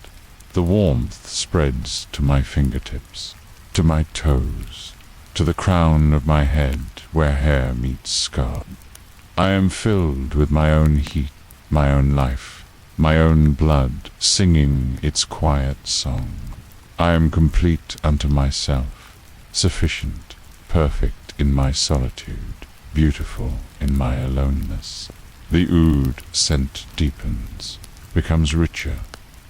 Speaker 1: The warmth spreads to my fingertips, to my toes, to the crown of my head where hair meets scalp. I am filled with my own heat, my own life, my own blood singing its quiet song. I am complete unto myself, sufficient, perfect in my solitude, beautiful in my aloneness. The oud scent deepens, becomes richer,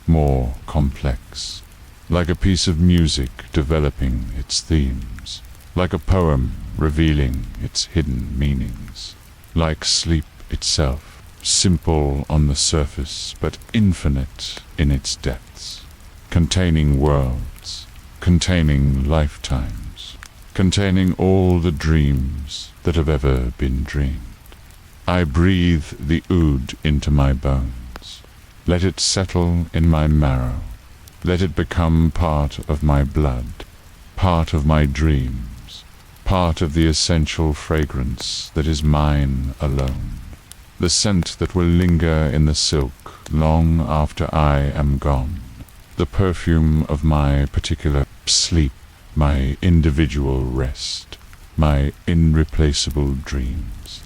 Speaker 1: more complex, like a piece of music developing its themes, like a poem revealing its hidden meanings, like sleep itself, simple on the surface but infinite in its depths, containing worlds, containing lifetimes, containing all the dreams that have ever been dreamed. I breathe the oud into my bones. Let it settle in my marrow. Let it become part of my blood, part of my dreams, part of the essential fragrance that is mine alone. The scent that will linger in the silk long after I am gone. The perfume of my particular sleep, my individual rest, my irreplaceable dreams.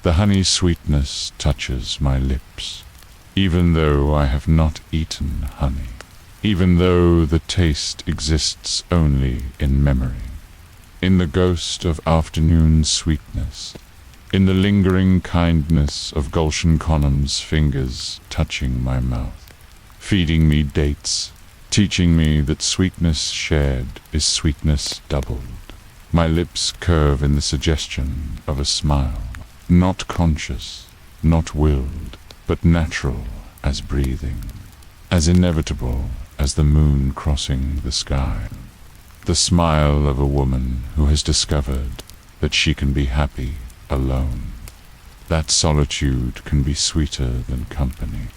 Speaker 1: The honey sweetness touches my lips, even though I have not eaten honey, even though the taste exists only in memory, in the ghost of afternoon sweetness, in the lingering kindness of Gulshan Khanum's fingers touching my mouth, feeding me dates, teaching me that sweetness shared is sweetness doubled. My lips curve in the suggestion of a smile, not conscious, not willed, but natural as breathing, as inevitable as the moon crossing the sky. The smile of a woman who has discovered that she can be happy alone, that solitude can be sweeter than company,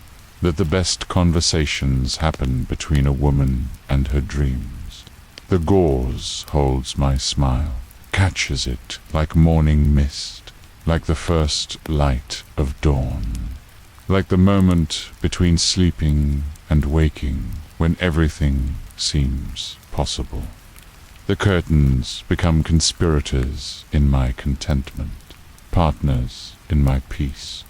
Speaker 1: that the best conversations happen between a woman and her dreams. The gauze holds my smile, catches it like morning mist, like the first light of dawn, like the moment between sleeping and waking when everything seems possible. The curtains become conspirators in my contentment, partners in my peace,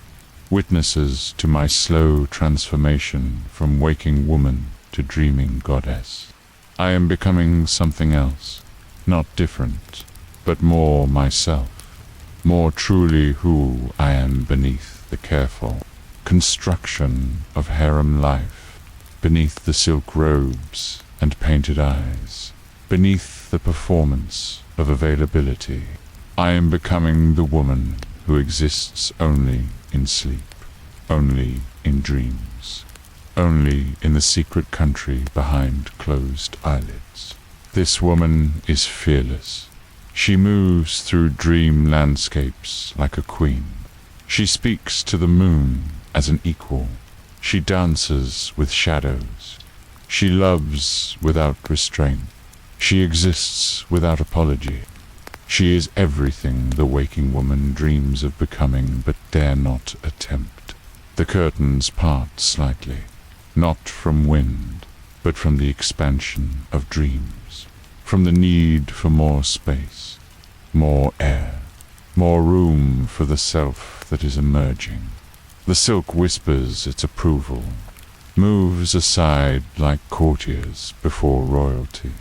Speaker 1: witnesses to my slow transformation from waking woman to dreaming goddess. I am becoming something else, not different, but more myself, more truly who I am beneath the careful construction of harem life, beneath the silk robes and painted eyes, beneath the performance of availability. I am becoming the woman who exists only in sleep, only in dreams, only in the secret country behind closed eyelids. This woman is fearless. She moves through dream landscapes like a queen. She speaks to the moon as an equal. She dances with shadows. She loves without restraint. She exists without apology. She is everything the waking woman dreams of becoming but dare not attempt. The curtains part slightly, not from wind, but from the expansion of dreams, from the need for more space, more air, more room for the self that is emerging. The silk whispers its approval, moves aside like courtiers before royalty,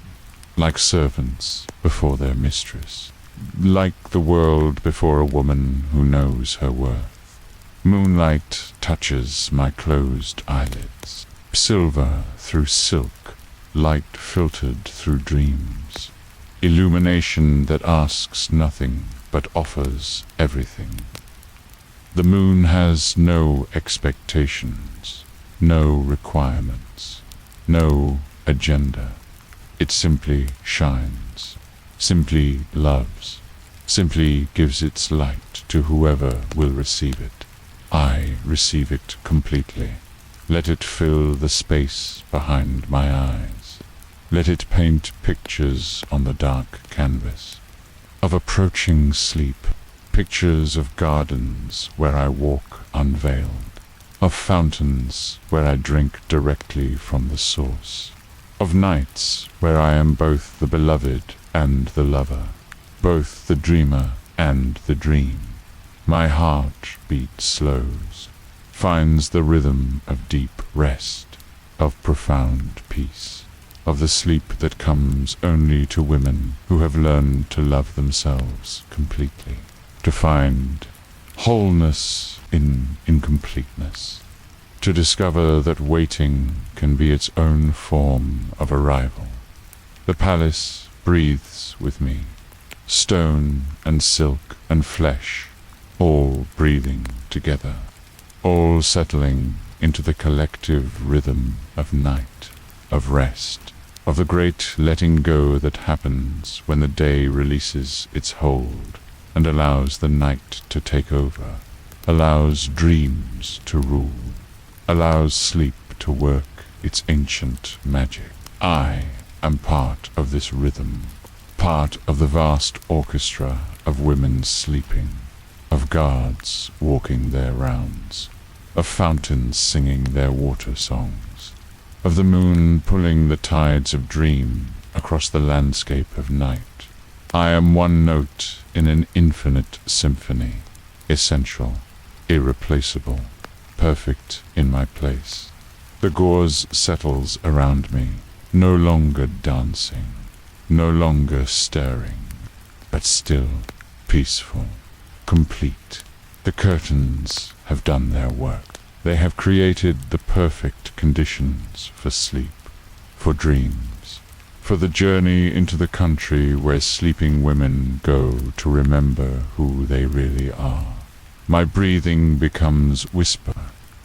Speaker 1: like servants before their mistress, like the world before a woman who knows her worth. Moonlight touches my closed eyelids, silver through silk, light filtered through dreams, illumination that asks nothing but offers everything. The moon has no expectations, no requirements, no agenda. It simply shines, simply loves, simply gives its light to whoever will receive it. I receive it completely. Let it fill the space behind my eyes. Let it paint pictures on the dark canvas of approaching sleep, pictures of gardens where I walk unveiled, of fountains where I drink directly from the source, of nights where I am both the beloved and the lover, both the dreamer and the dream. My heart beat slows, finds the rhythm of deep rest, of profound peace, of the sleep that comes only to women who have learned to love themselves completely, to find wholeness in incompleteness, to discover that waiting can be its own form of arrival. The palace breathes with me, stone and silk and flesh, all breathing together, all settling into the collective rhythm of night, of rest, of the great letting go that happens when the day releases its hold and allows the night to take over, allows dreams to rule, allows sleep to work its ancient magic. I am part of this rhythm, part of the vast orchestra of women sleeping, of guards walking their rounds, of fountains singing their water songs, of the moon pulling the tides of dream across the landscape of night. I am one note in an infinite symphony, essential, irreplaceable, perfect in my place. The gauze settles around me, no longer dancing, no longer stirring, but still peaceful, complete. The curtains have done their work. They have created the perfect conditions for sleep, for dreams, for the journey into the country where sleeping women go to remember who they really are. My breathing becomes whisper,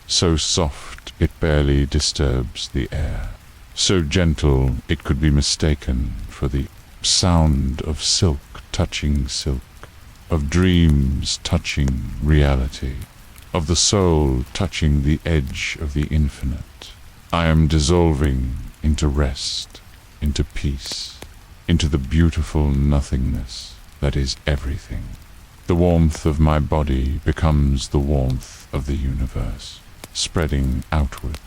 Speaker 1: so soft it barely disturbs the air, so gentle it could be mistaken for the sound of silk touching silk, of dreams touching reality, of the soul touching the edge of the infinite. I am dissolving into rest, into peace, into the beautiful nothingness that is everything. The warmth of my body becomes the warmth of the universe, spreading outward,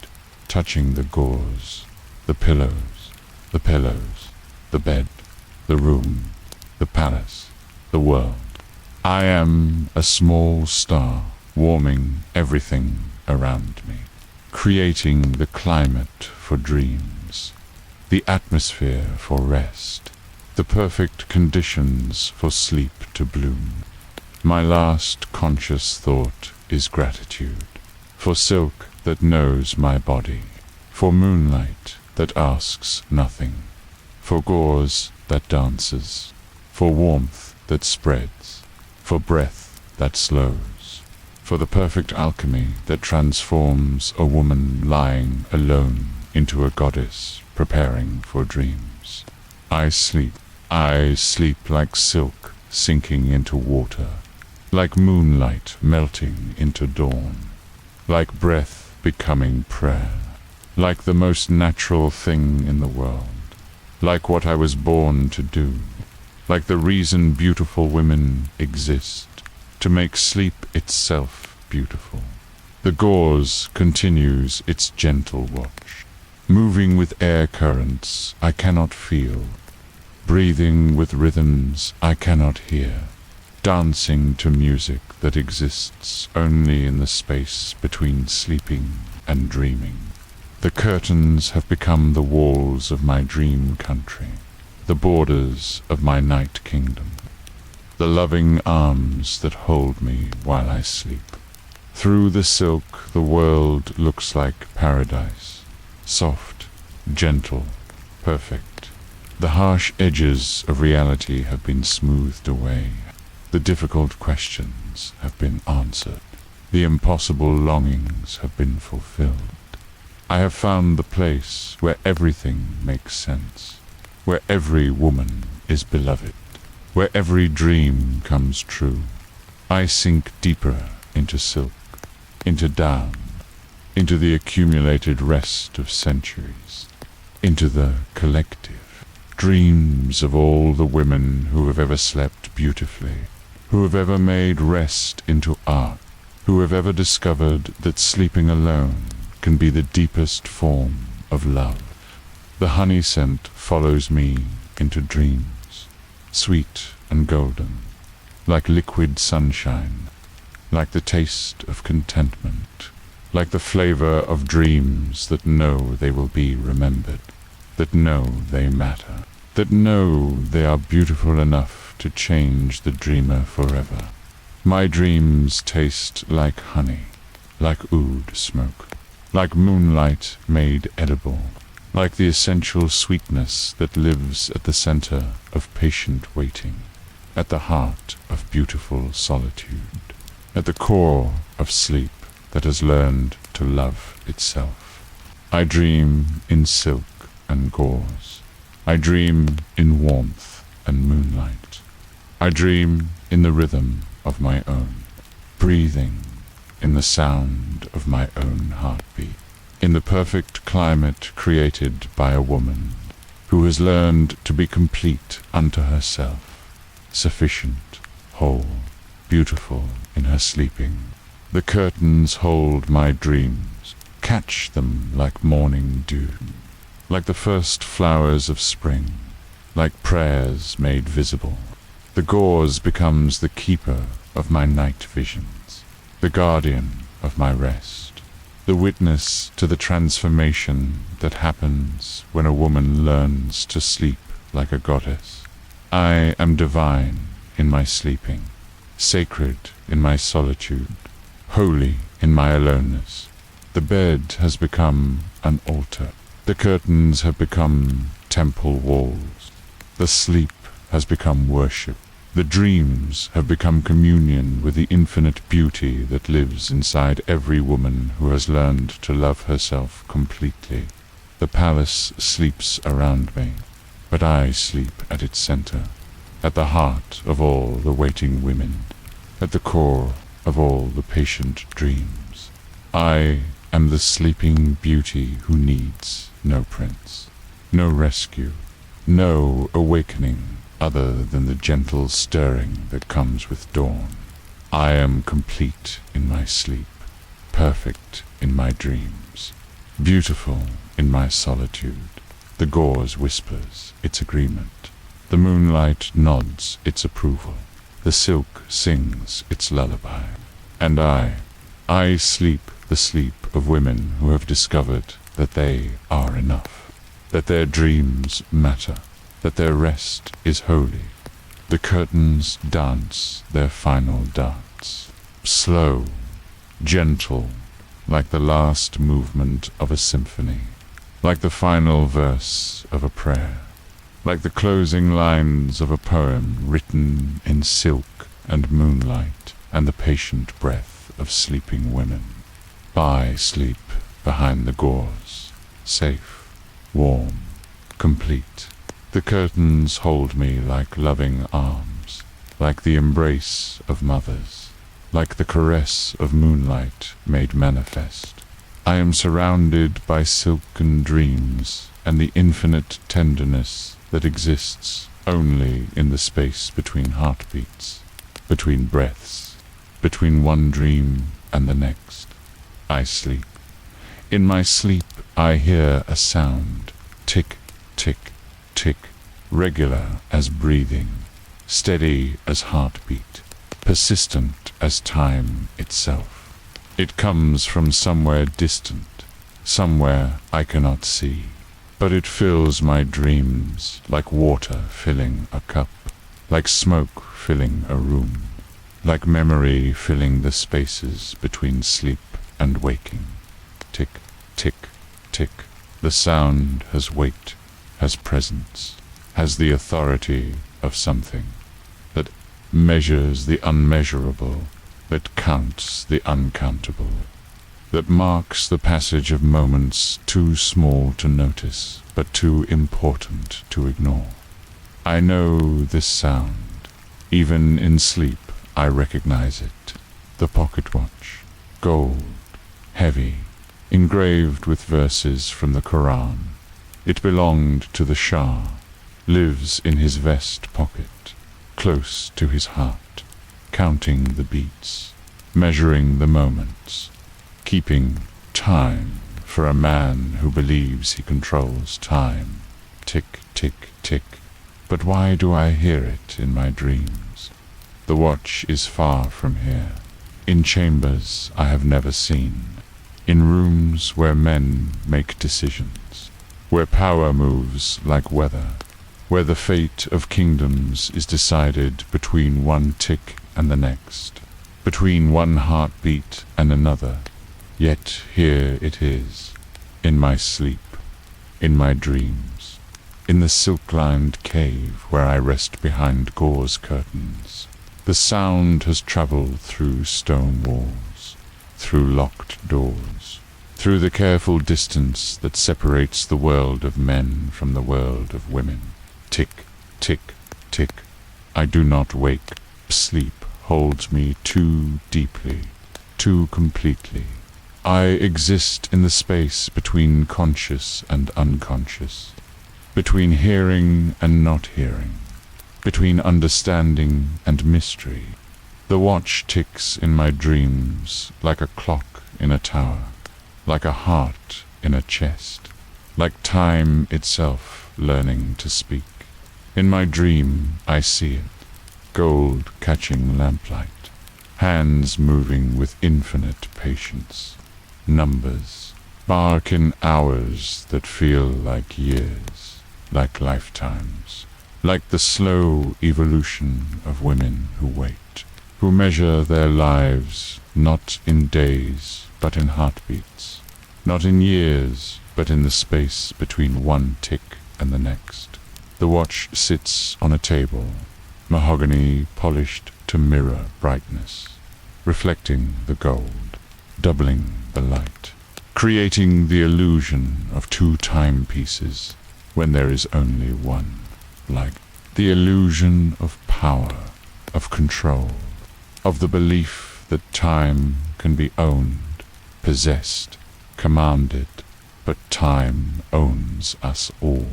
Speaker 1: touching the gauze, the pillows, the bed, the room, the palace, the world. I am a small star, warming everything around me, creating the climate for dreams, the atmosphere for rest, the perfect conditions for sleep to bloom. My last conscious thought is gratitude, for silk that knows my body, for moonlight that asks nothing, for gauze that dances, for warmth that spreads, for breath that slows, for the perfect alchemy that transforms a woman lying alone into a goddess preparing for dreams. I sleep like silk sinking into water, like moonlight melting into dawn, like breath becoming prayer, like the most natural thing in the world, like what I was born to do, like the reason beautiful women exist, to make sleep itself beautiful. The gauze continues its gentle watch, moving with air currents I cannot feel, breathing with rhythms I cannot hear, dancing to music that exists only in the space between sleeping and dreaming. The curtains have become the walls of my dream country, the borders of my night kingdom, the loving arms that hold me while I sleep. Through the silk the world looks like paradise, soft, gentle, perfect. The harsh edges of reality have been smoothed away. The difficult questions have been answered. The impossible longings have been fulfilled. I have found the place where everything makes sense, where every woman is beloved, where every dream comes true. I sink deeper into silk, into down, into the accumulated rest of centuries, into the collective dreams of all the women who have ever slept beautifully, who have ever made rest into art, who have ever discovered that sleeping alone can be the deepest form of love. The honey scent follows me into dreams, sweet and golden, like liquid sunshine, like the taste of contentment, like the flavor of dreams that know they will be remembered, that know they matter, that know they are beautiful enough to change the dreamer forever. My dreams taste like honey, like oud smoke, like moonlight made edible, like the essential sweetness that lives at the center of patient waiting, at the heart of beautiful solitude, at the core of sleep that has learned to love itself. I dream in silk and gauze. I dream in warmth and moonlight. I dream in the rhythm of my own breathing, in the sound of my own heartbeat, in the perfect climate created by a woman who has learned to be complete unto herself, sufficient, whole, beautiful in her sleeping. The curtains hold my dreams, catch them like morning dew, like the first flowers of spring, like prayers made visible. The gauze becomes the keeper of my night visions, the guardian of my rest, the witness to the transformation that happens when a woman learns to sleep like a goddess. I am divine in my sleeping, sacred in my solitude, holy in my aloneness. The bed has become an altar. The curtains have become temple walls. The sleep has become worship. The dreams have become communion with the infinite beauty that lives inside every woman who has learned to love herself completely. The palace sleeps around me, but I sleep at its center, at the heart of all the waiting women, at the core of all the patient dreams. I am the sleeping beauty who needs no prince, no rescue, no awakening other than the gentle stirring that comes with dawn. I am complete in my sleep, perfect in my dreams, beautiful in my solitude. The gauze whispers its agreement. The moonlight nods its approval. The silk sings its lullaby. And I sleep the sleep of women who have discovered that they are enough, that their dreams matter, that their rest is holy. The curtains dance their final dance, slow, gentle, like the last movement of a symphony, like the final verse of a prayer, like the closing lines of a poem written in silk and moonlight and the patient breath of sleeping women. I sleep behind the gauze, safe, warm, complete. The curtains hold me like loving arms, like the embrace of mothers, like the caress of moonlight made manifest. I am surrounded by silken dreams and the infinite tenderness that exists only in the space between heartbeats, between breaths, between one dream and the next. I sleep. In my sleep I hear a sound, tick, tick, tick, regular as breathing, steady as heartbeat, persistent as time itself. It comes from somewhere distant, somewhere I cannot see, but it fills my dreams like water filling a cup, like smoke filling a room, like memory filling the spaces between sleep and waking. Tick, tick, tick. The sound has weight, has presence, has the authority of something that measures the unmeasurable, that counts the uncountable, that marks the passage of moments too small to notice, but too important to ignore. I know this sound. Even in sleep I recognize it. The pocket watch, gold, heavy, engraved with verses from the Quran. It belonged to the Shah, lives in his vest pocket, close to his heart, counting the beats, measuring the moments, keeping time for a man who believes he controls time. Tick, tick, tick. But why do I hear it in my dreams? The watch is far from here, in chambers I have never seen, in rooms where men make decisions, where power moves like weather, where the fate of kingdoms is decided between one tick and the next, between one heartbeat and another. Yet here it is, in my sleep, in my dreams, in the silk-lined cave where I rest behind gauze curtains. The sound has traveled through stone walls, through locked doors, through the careful distance that separates the world of men from the world of women. Tick, tick, tick. I do not wake. Sleep holds me too deeply, too completely. I exist in the space between conscious and unconscious, between hearing and not hearing, between understanding and mystery. The watch ticks in my dreams like a clock in a tower, like a heart in a chest, like time itself learning to speak. In my dream I see it, gold catching lamplight, hands moving with infinite patience, numbers, bark in hours that feel like years, like lifetimes, like the slow evolution of women who wait, who measure their lives not in days but in heartbeats, not in years but in the space between one tick and the next. The watch sits on a table, mahogany polished to mirror brightness, reflecting the gold, doubling the light, creating the illusion of two timepieces when there is only one, like the illusion of power, of control, of the belief that time can be owned, possessed, commanded, but time owns us all.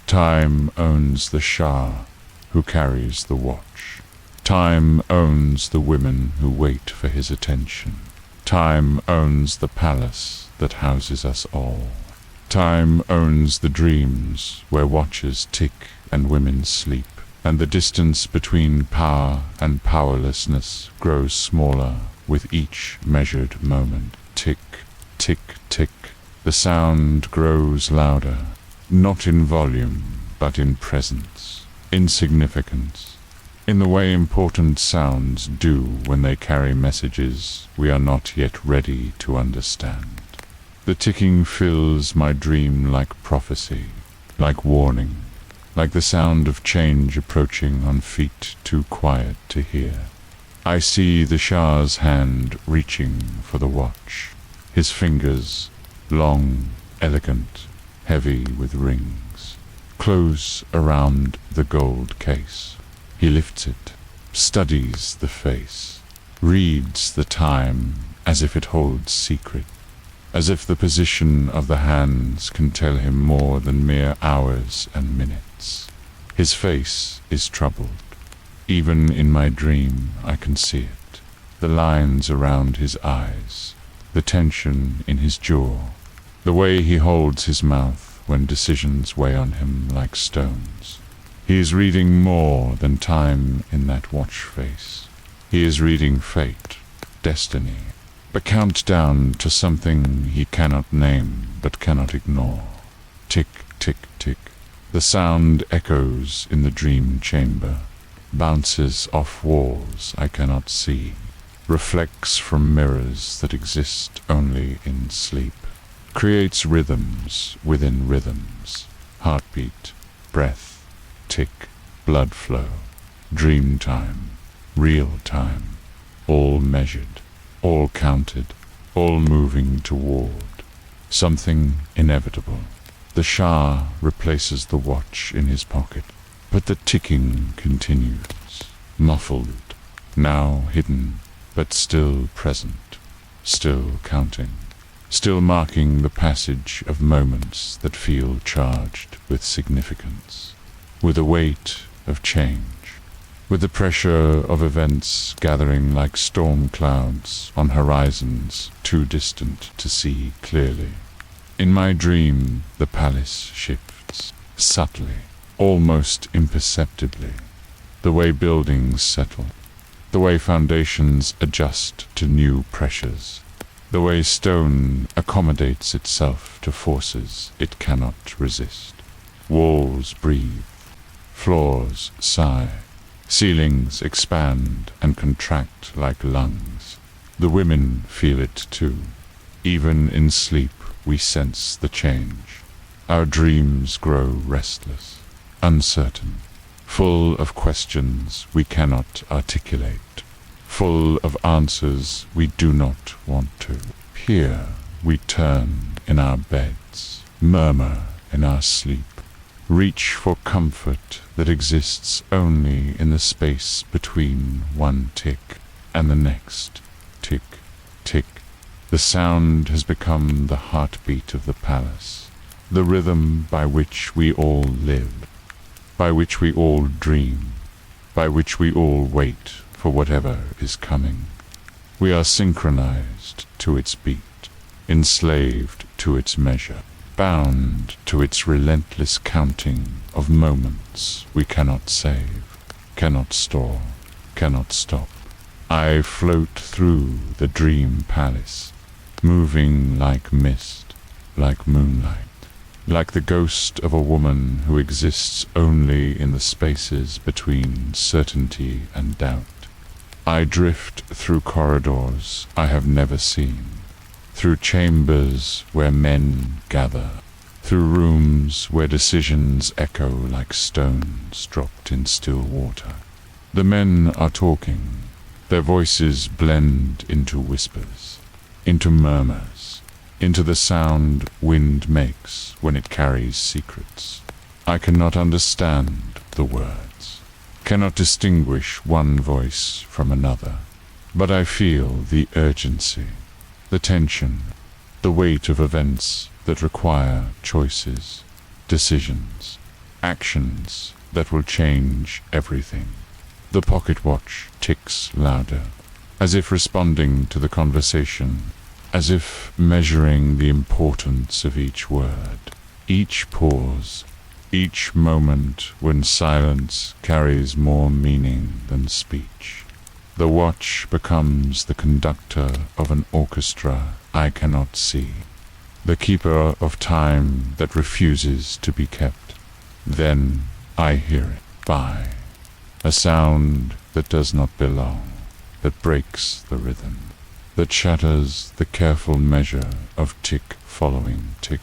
Speaker 1: Time owns the Shah who carries the watch. Time owns the women who wait for his attention. Time owns the palace that houses us all. Time owns the dreams where watches tick and women sleep, and the distance between power and powerlessness grows smaller with each measured moment. Tick, tick, tick. The sound grows louder, not in volume, but in presence, in significance, in the way important sounds do when they carry messages we are not yet ready to understand. The ticking fills my dream like prophecy, like warning, like the sound of change approaching on feet too quiet to hear. I see the Shah's hand reaching for the watch, his fingers long, elegant, heavy with rings, close around the gold case. He lifts it, studies the face, reads the time as if it holds secret, as if the position of the hands can tell him more than mere hours and minutes. His face is troubled. Even in my dream I can see it, the lines around his eyes, the tension in his jaw, the way he holds his mouth when decisions weigh on him like stones. He is reading more than time in that watch face. He is reading fate, destiny, a countdown to something he cannot name but cannot ignore. Tick, tick, tick. The sound echoes in the dream chamber, bounces off walls I cannot see, reflects from mirrors that exist only in sleep, creates rhythms within rhythms, heartbeat, breath, tick, blood flow, dream time, real time, all measured, all counted, all moving toward something inevitable. The Shah replaces the watch in his pocket, but the ticking continues, muffled, now hidden, but still present, still counting, still marking the passage of moments that feel charged with significance, with a weight of change, with the pressure of events gathering like storm clouds on horizons too distant to see clearly. In my dream, the palace shifts, subtly, almost imperceptibly, the way buildings settle, the way foundations adjust to new pressures, the way stone accommodates itself to forces it cannot resist. Walls breathe, floors sigh, ceilings expand and contract like lungs. The women feel it too. Even in sleep we sense the change. Our dreams grow restless, uncertain, full of questions we cannot articulate, full of answers we do not want to. Here we turn in our beds, murmur in our sleep, reach for comfort that exists only in the space between one tick and the next. Tick, tick. The sound has become the heartbeat of the palace, the rhythm by which we all live, by which we all dream, by which we all wait for whatever is coming. We are synchronized to its beat, enslaved to its measure, bound to its relentless counting of moments we cannot save, cannot store, cannot stop. I float through the dream palace, moving like mist, like moonlight, like the ghost of a woman who exists only in the spaces between certainty and doubt. I drift through corridors I have never seen, through chambers where men gather, through rooms where decisions echo like stones dropped in still water. The men are talking, their voices blend into whispers, into murmurs, into the sound wind makes when it carries secrets. I cannot understand the words, cannot distinguish one voice from another, but I feel the urgency, the tension, the weight of events that require choices, decisions, actions that will change everything. The pocket watch ticks louder, as if responding to the conversation, as if measuring the importance of each word, each pause, each moment when silence carries more meaning than speech. The watch becomes the conductor of an orchestra I cannot see, the keeper of time that refuses to be kept. Then I hear it, by a sound that does not belong, that breaks the rhythm, that shatters the careful measure of tick following tick,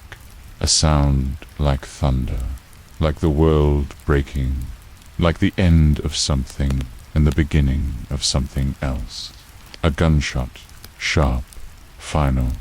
Speaker 1: a sound like thunder, like the world breaking, like the end of something and the beginning of something else. A gunshot, sharp, final,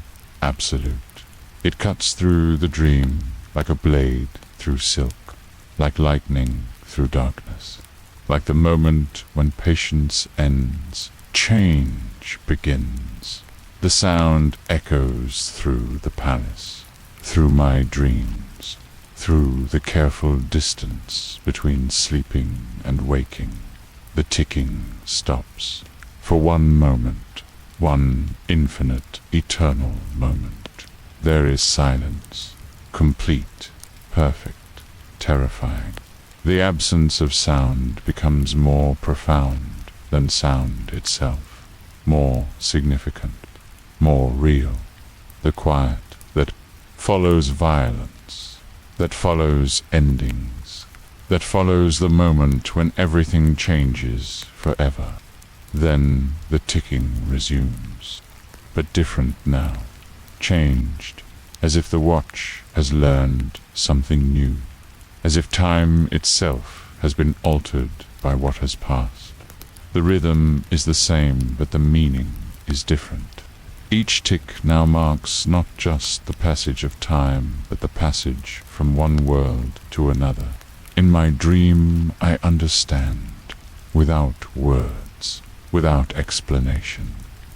Speaker 1: absolute. It cuts through the dream like a blade through silk, like lightning through darkness, like the moment when patience ends, change begins. The sound echoes through the palace, through my dreams, through the careful distance between sleeping and waking. The ticking stops for one moment, one infinite, eternal moment. There is silence, complete, perfect, terrifying. The absence of sound becomes more profound than sound itself, more significant, more real. The quiet that follows violence, that follows endings, that follows the moment when everything changes forever. Then the ticking resumes, but different now, changed, as if the watch has learned something new, as if time itself has been altered by what has passed. The rhythm is the same, but the meaning is different. Each tick now marks not just the passage of time, but the passage from one world to another. In my dream I understand, without words, without explanation,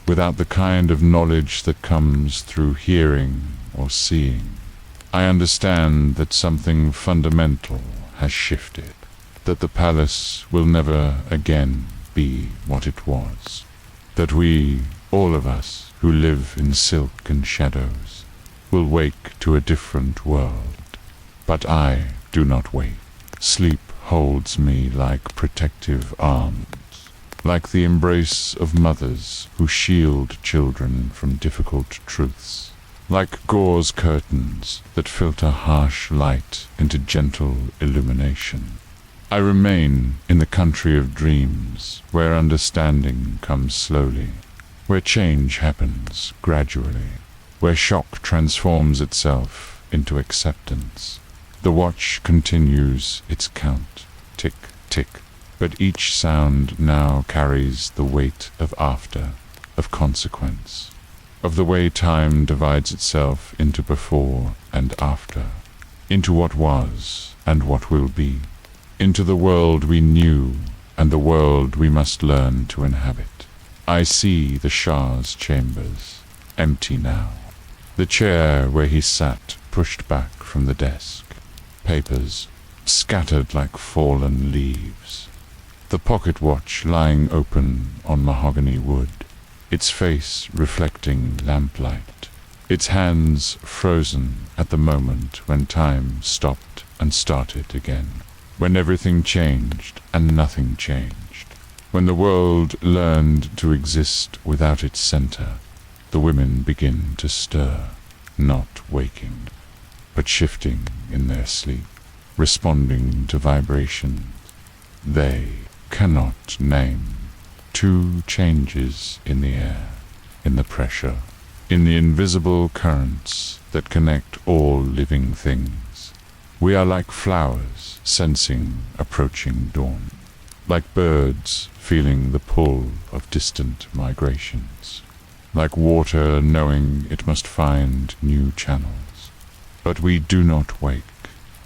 Speaker 1: without the kind of knowledge that comes through hearing or seeing. I understand that something fundamental has shifted, that the palace will never again be what it was, that we, all of us who live in silk and shadows, will wake to a different world. But I do not wake. Sleep holds me like protective arms, like the embrace of mothers who shield children from difficult truths, like gauze curtains that filter harsh light into gentle illumination. I remain in the country of dreams, where understanding comes slowly, where change happens gradually, where shock transforms itself into acceptance. The watch continues its count, tick, tick, but each sound now carries the weight of after, of consequence, of the way time divides itself into before and after, into what was and what will be, into the world we knew and the world we must learn to inhabit. I see the Shah's chambers, empty now, the chair where he sat pushed back from the desk, papers scattered like fallen leaves, the pocket watch lying open on mahogany wood, its face reflecting lamplight, its hands frozen at the moment when time stopped and started again, when everything changed and nothing changed, when the world learned to exist without its center. The women begin to stir, not waking, but shifting in their sleep, responding to vibrations they cannot name. Two changes in the air, in the pressure, in the invisible currents that connect all living things. We are like flowers sensing approaching dawn, like birds feeling the pull of distant migrations, like water knowing it must find new channels. But we do not wake,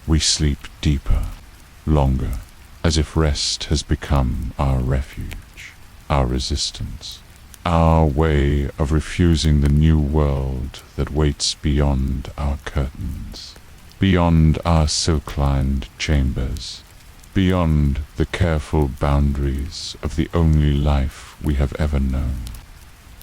Speaker 1: we sleep deeper, longer, as if rest has become our refuge, our resistance, our way of refusing the new world that waits beyond our curtains, beyond our silk-lined chambers, beyond the careful boundaries of the only life we have ever known.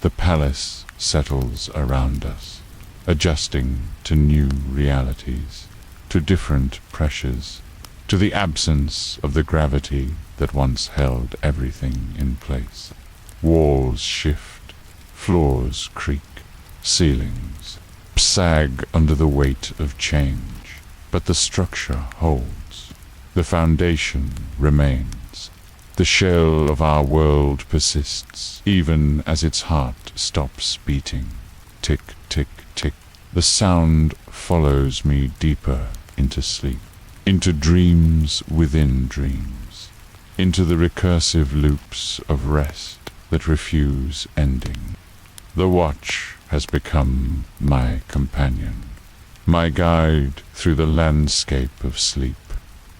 Speaker 1: The palace settles around us, adjusting to new realities, to different pressures, to the absence of the gravity that once held everything in place. Walls shift, floors creak, ceilings sag under the weight of change, but the structure holds. The foundation remains. The shell of our world persists, even as its heart stops beating. Tick, tick, tick. The sound follows me deeper into sleep, into dreams within dreams, into the recursive loops of rest that refuse ending. The watch has become my companion, my guide through the landscape of sleep,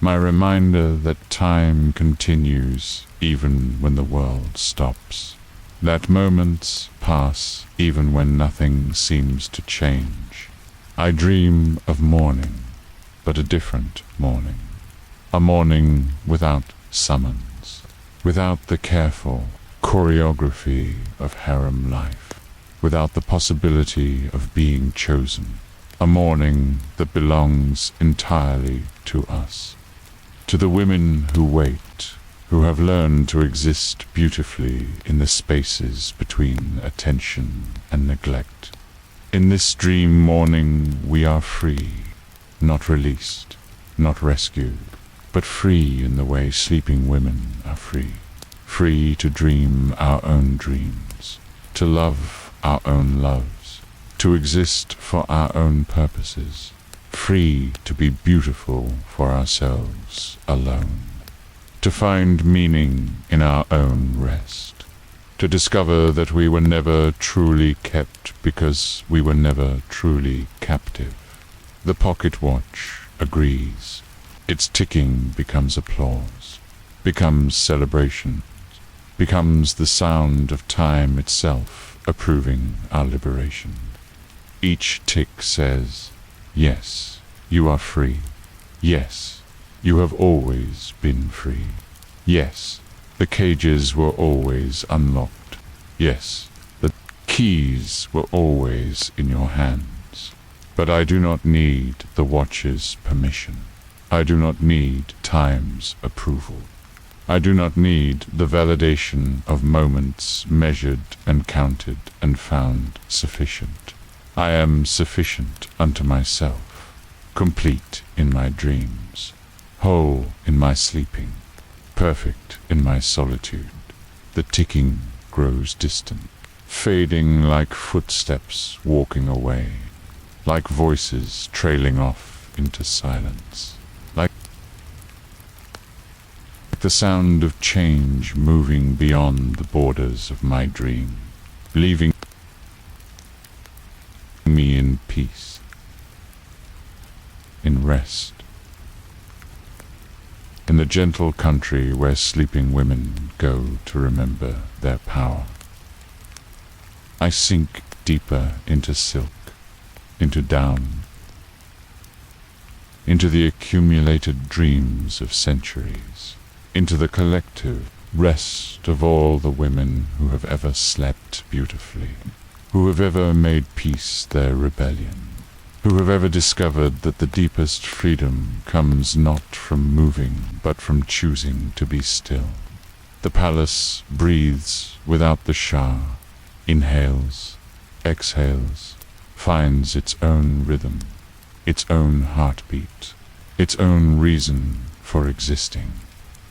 Speaker 1: my reminder that time continues even when the world stops, that moments pass even when nothing seems to change. I dream of morning, but a different morning, a morning without summons, without the careful choreography of harem life, without the possibility of being chosen, a morning that belongs entirely to us. To the women who wait, who have learned to exist beautifully in the spaces between attention and neglect. In this dream morning we are free, not released, not rescued, but free in the way sleeping women are free. Free to dream our own dreams, to love our own loves, to exist for our own purposes, free to be beautiful for ourselves alone, to find meaning in our own rest, to discover that we were never truly kept because we were never truly captive. The pocket watch agrees. Its ticking becomes applause, becomes celebration, becomes the sound of time itself approving our liberation. Each tick says, yes, you are free. Yes, you have always been free. Yes, the cages were always unlocked. Yes, the keys were always in your hands. But I do not need the watch's permission. I do not need time's approval. I do not need the validation of moments measured and counted and found sufficient. I am sufficient unto myself, complete in my dreams, whole in my sleeping, perfect in my solitude. The ticking grows distant, fading like footsteps walking away, like voices trailing off into silence, like the sound of change moving beyond the borders of my dream, leaving me in peace, in rest, in the gentle country where sleeping women go to remember their power. I sink deeper into silk, into down, into the accumulated dreams of centuries, into the collective rest of all the women who have ever slept beautifully, who have ever made peace their rebellion, who have ever discovered that the deepest freedom comes not from moving but from choosing to be still. The palace breathes without the Shah, inhales, exhales, finds its own rhythm, its own heartbeat, its own reason for existing.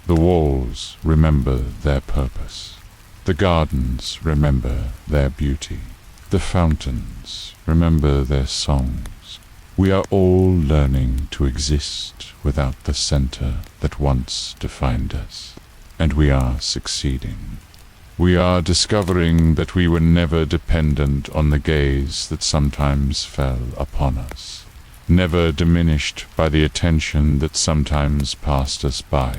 Speaker 1: The walls remember their purpose. The gardens remember their beauty. The fountains remember their songs. We are all learning to exist without the center that once defined us, and we are succeeding. We are discovering that we were never dependent on the gaze that sometimes fell upon us, never diminished by the attention that sometimes passed us by,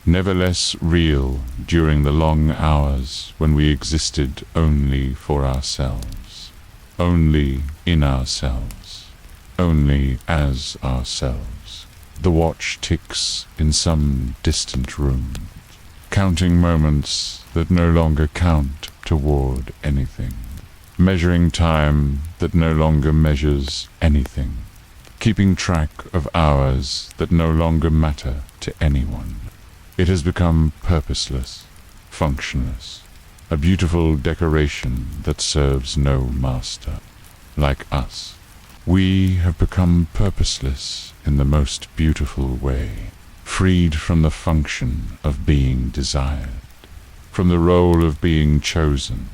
Speaker 1: never less real during the long hours when we existed only for ourselves, only in ourselves, only as ourselves. The watch ticks in some distant room, counting moments that no longer count toward anything, measuring time that no longer measures anything, keeping track of hours that no longer matter to anyone. It has become purposeless, functionless, a beautiful decoration that serves no master. Like us, we have become purposeless in the most beautiful way, freed from the function of being desired, from the role of being chosen,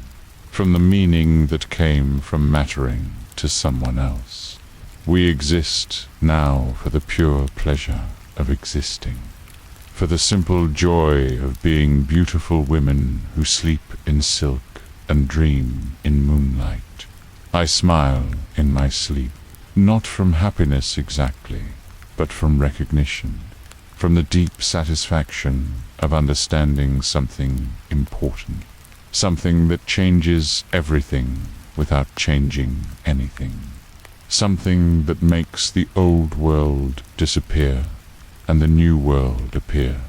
Speaker 1: from the meaning that came from mattering to someone else. We exist now for the pure pleasure of existing, for the simple joy of being beautiful women who sleep in silk and dream in moonlight. I smile in my sleep, not from happiness exactly, but from recognition, from the deep satisfaction of understanding something important, something that changes everything without changing anything, something that makes the old world disappear and the new world appear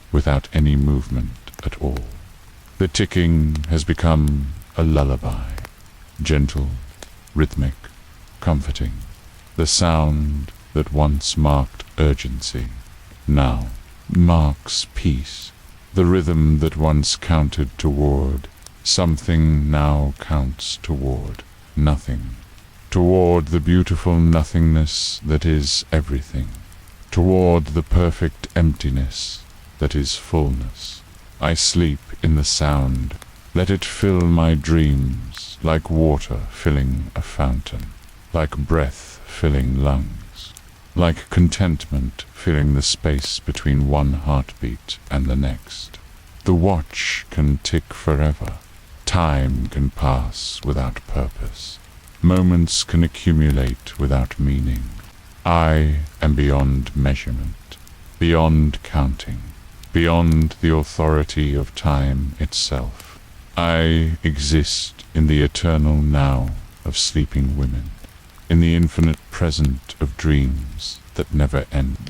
Speaker 1: without any movement at all. The ticking has become a lullaby, gentle, rhythmic, comforting. The sound that once marked urgency now marks peace. The rhythm that once counted toward something now counts toward nothing, toward the beautiful nothingness that is everything, toward the perfect emptiness that is fullness. I sleep in the sound. Let it fill my dreams like water filling a fountain, like breath filling lungs, like contentment filling the space between one heartbeat and the next. The watch can tick forever. Time can pass without purpose. Moments can accumulate without meaning. I am beyond measurement, beyond counting, beyond the authority of time itself. I exist in the eternal now of sleeping women, in the infinite present of dreams that never end,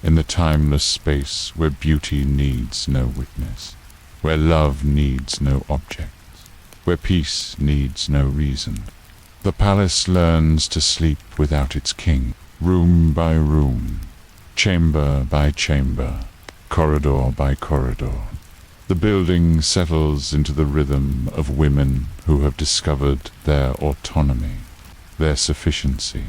Speaker 1: in the timeless space where beauty needs no witness, where love needs no objects, where peace needs no reason. The palace learns to sleep without its king, room by room, chamber by chamber, corridor by corridor. The building settles into the rhythm of women who have discovered their autonomy, their sufficiency,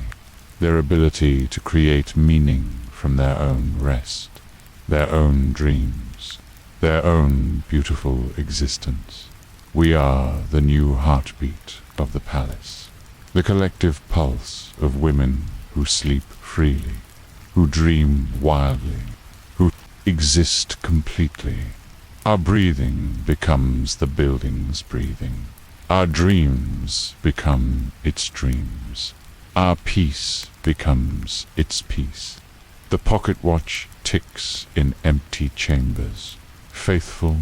Speaker 1: their ability to create meaning from their own rest, their own dreams, their own beautiful existence. We are the new heartbeat of the palace, the collective pulse of women who sleep freely, who dream wildly, who exist completely. Our breathing becomes the building's breathing. Our dreams become its dreams. Our peace becomes its peace. The pocket watch ticks in empty chambers, faithful,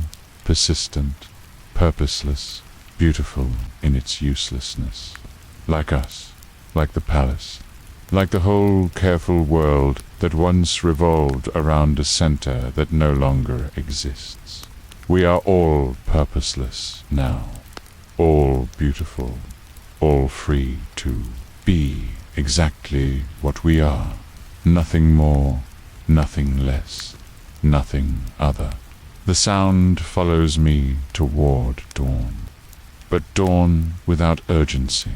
Speaker 1: persistent, purposeless, beautiful in its uselessness. Like us, like the palace, like the whole careful world that once revolved around a center that no longer exists. We are all purposeless now, all beautiful, all free to be exactly what we are, nothing more, nothing less, nothing other. The sound follows me toward dawn, but dawn without urgency,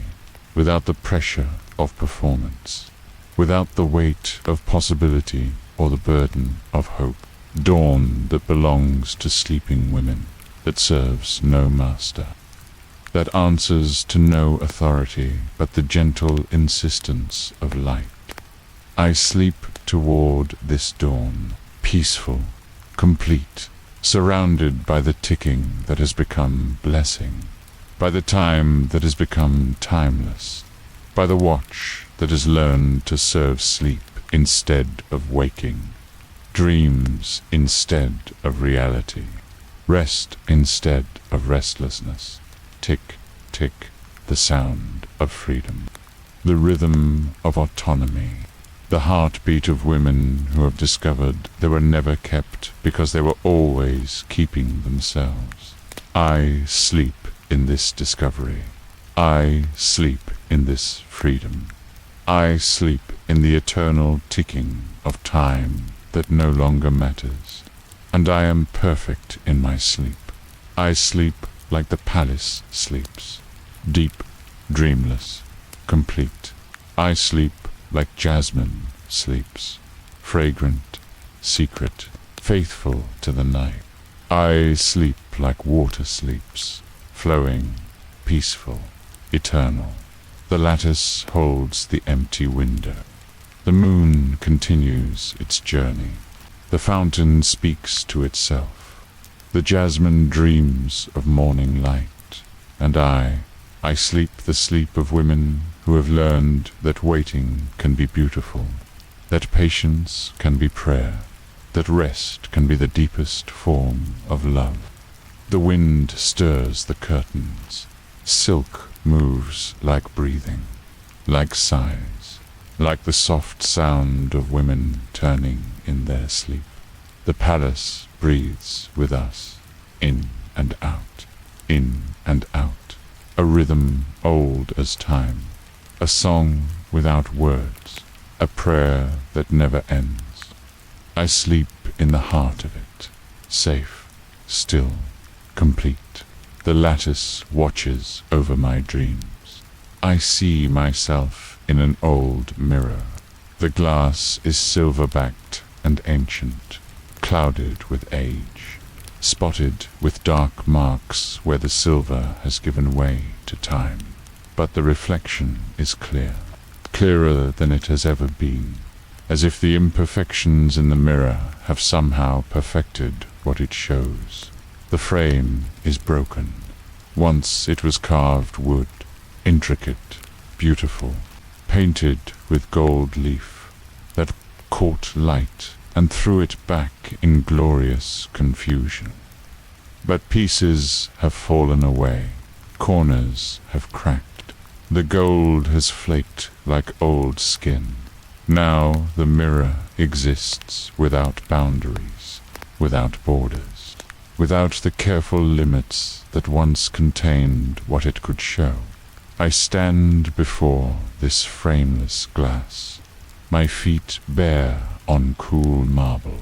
Speaker 1: without the pressure of performance, without the weight of possibility or the burden of hope. Dawn that belongs to sleeping women, that serves no master, that answers to no authority but the gentle insistence of light. I sleep toward this dawn, peaceful, complete, surrounded by the ticking that has become blessing, by the time that has become timeless, by the watch that has learned to serve sleep instead of waking, dreams instead of reality, rest instead of restlessness. Tick, tick, the sound of freedom, the rhythm of autonomy, the heartbeat of women who have discovered they were never kept because they were always keeping themselves. I sleep in this discovery. I sleep in this freedom. I sleep in the eternal ticking of time that no longer matters. And I am perfect in my sleep. I sleep like the palace sleeps, deep, dreamless, complete. I sleep like jasmine sleeps, fragrant, secret, faithful to the night. I sleep like water sleeps, flowing, peaceful, eternal. The lattice holds the empty window. The moon continues its journey. The fountain speaks to itself. The jasmine dreams of morning light. And I sleep the sleep of women who have learned that waiting can be beautiful, that patience can be prayer, that rest can be the deepest form of love. The wind stirs the curtains. Silk moves like breathing, like sighs, like the soft sound of women turning in their sleep. The palace breathes with us, in and out, in and out, a rhythm old as time, a song without words, a prayer that never ends. I sleep in the heart of it, safe, still, complete. The lattice watches over my dreams. I see myself in an old mirror. The glass is silver-backed and ancient, clouded with age, spotted with dark marks where the silver has given way to time. But the reflection is clear, clearer than it has ever been, as if the imperfections in the mirror have somehow perfected what it shows. The frame is broken. Once it was carved wood, intricate, beautiful, painted with gold leaf, that caught light and threw it back in glorious confusion. But pieces have fallen away, corners have cracked, the gold has flaked like old skin. Now the mirror exists without boundaries, without borders, without the careful limits that once contained what it could show. I stand before this frameless glass, my feet bare on cool marble,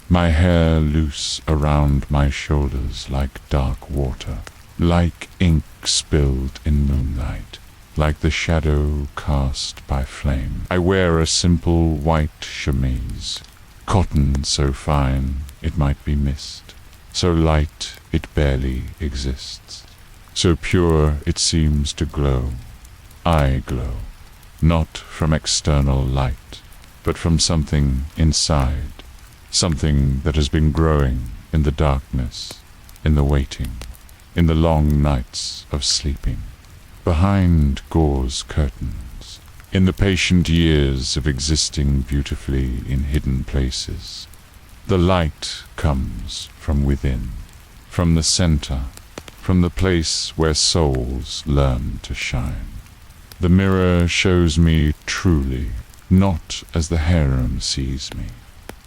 Speaker 1: my hair loose around my shoulders like dark water, like ink spilled in moonlight, like the shadow cast by flame. I wear a simple white chemise, cotton so fine it might be mist, so light it barely exists, so pure it seems to glow. I glow, not from external light, but from something inside, something that has been growing in the darkness, in the waiting, in the long nights of sleeping, behind gauze curtains, in the patient years of existing beautifully in hidden places. The light comes from within, from the center, from the place where souls learn to shine. The mirror shows me truly, not as the harem sees me,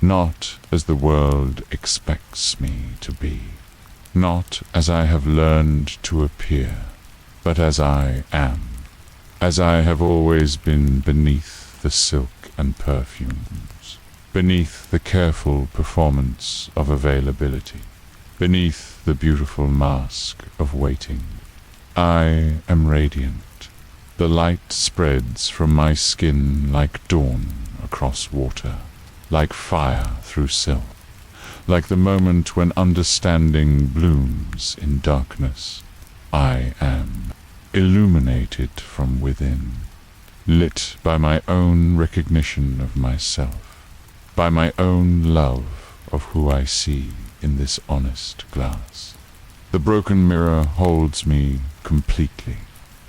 Speaker 1: not as the world expects me to be, not as I have learned to appear, but as I am, as I have always been beneath the silk and perfumes, beneath the careful performance of availability, beneath the beautiful mask of waiting. I am radiant. The light spreads from my skin like dawn across water, like fire through silk, like the moment when understanding blooms in darkness. I am illuminated from within, lit by my own recognition of myself, by my own love of who I see in this honest glass. The broken mirror holds me completely,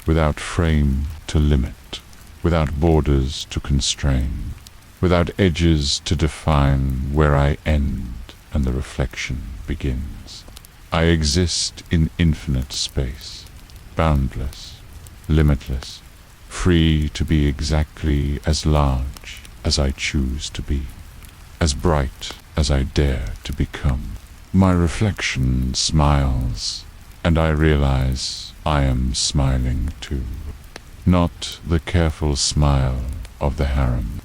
Speaker 1: without frame to limit, without borders to constrain, without edges to define where I end and the reflection begins. I exist in infinite space, boundless, limitless, free to be exactly as large as I choose to be, as bright as I dare to become. My reflection smiles, and I realize I am smiling too. Not the careful smile of the harem,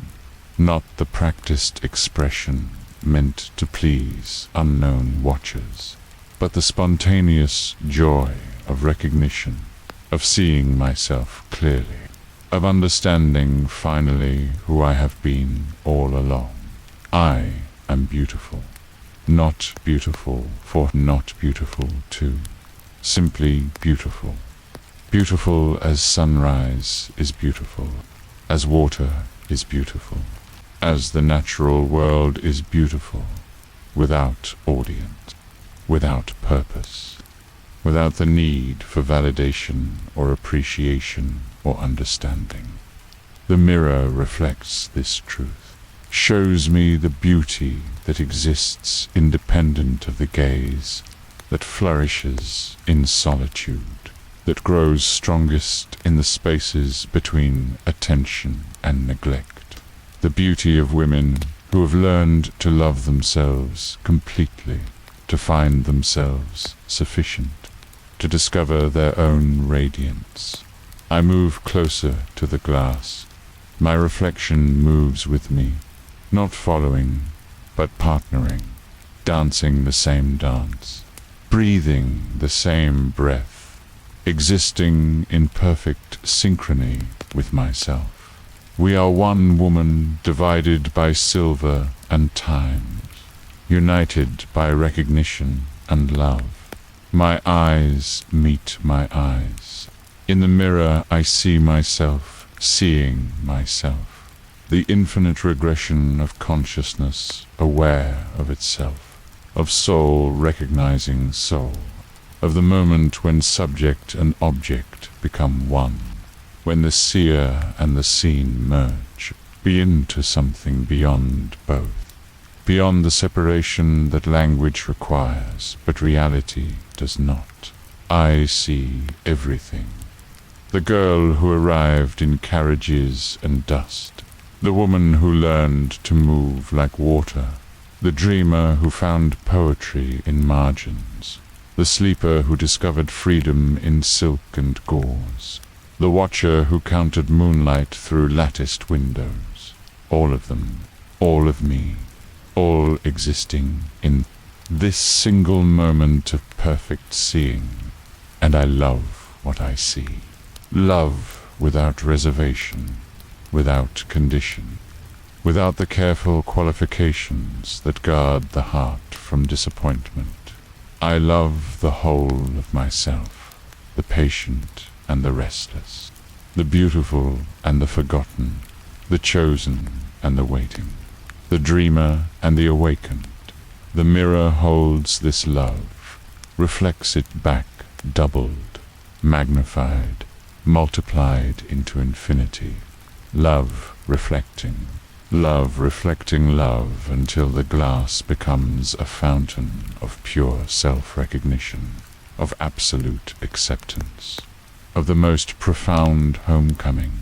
Speaker 1: not the practiced expression meant to please unknown watchers, but the spontaneous joy of recognition, of seeing myself clearly, of understanding finally who I have been all along. I am beautiful, not beautiful for not beautiful too, simply beautiful. Beautiful as sunrise is beautiful, as water is beautiful, as the natural world is beautiful, without audience, without purpose, without the need for validation or appreciation or understanding. The mirror reflects this truth, shows me the beauty that exists independent of the gaze, that flourishes in solitude, that grows strongest in the spaces between attention and neglect. The beauty of women who have learned to love themselves completely, to find themselves sufficient, to discover their own radiance. I move closer to the glass. My reflection moves with me, not following, but partnering, dancing the same dance, breathing the same breath, existing in perfect synchrony with myself. We are one woman divided by silver and times, united by recognition and love. My eyes meet my eyes. In the mirror I see myself seeing myself, the infinite regression of consciousness aware of itself, of soul recognizing soul, of the moment when subject and object become one, when the seer and the seen merge, be into something beyond both, beyond the separation that language requires, but reality does not. I see everything. The girl who arrived in carriages and dust, the woman who learned to move like water, the dreamer who found poetry in margins, the sleeper who discovered freedom in silk and gauze, the watcher who counted moonlight through latticed windows, all of them, all of me, all existing in this single moment of perfect seeing. And I love what I see. Love without reservation, without condition, without the careful qualifications that guard the heart from disappointment. I love the whole of myself, the patient and the restless, the beautiful and the forgotten, the chosen and the waiting, the dreamer and the awakened. The mirror holds this love, reflects it back, doubled, magnified, multiplied into infinity. Love reflecting love until the glass becomes a fountain of pure self-recognition, of absolute acceptance, of the most profound homecoming.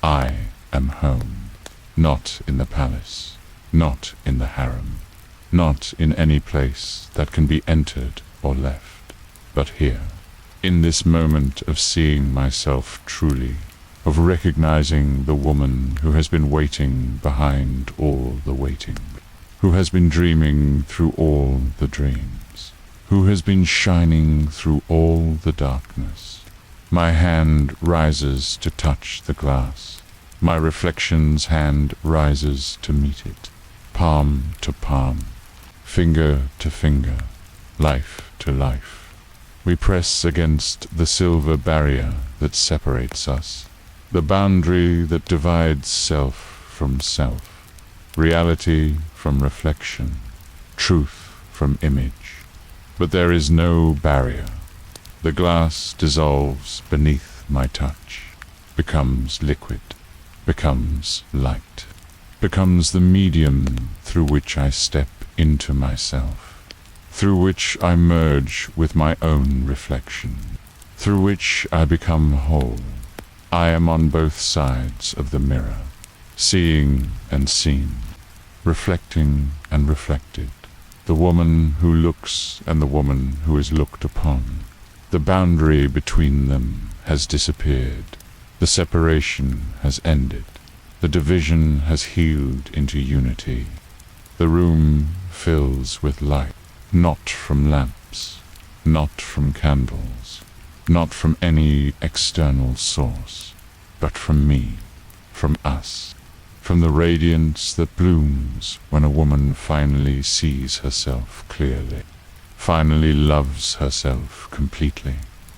Speaker 1: I am home, not in the palace, not in the harem, not in any place that can be entered or left, but here, in this moment of seeing myself truly, of recognizing the woman who has been waiting behind all the waiting, who has been dreaming through all the dreams, who has been shining through all the darkness. My hand rises to touch the glass. My reflection's hand rises to meet it, palm to palm, finger to finger, life to life. We press against the silver barrier that separates us, the boundary that divides self from self, reality from reflection, truth from image. But there is no barrier. The glass dissolves beneath my touch, becomes liquid, becomes light, becomes the medium through which I step into myself, through which I merge with my own reflection, through which I become whole. I am on both sides of the mirror, seeing and seen, reflecting and reflected, the woman who looks and the woman who is looked upon. The boundary between them has disappeared, the separation has ended. The division has healed into unity. The room fills with light, not from lamps, not from candles, not from any external source, but from me, from us, from the radiance that blooms when a woman finally sees herself clearly, finally loves herself completely,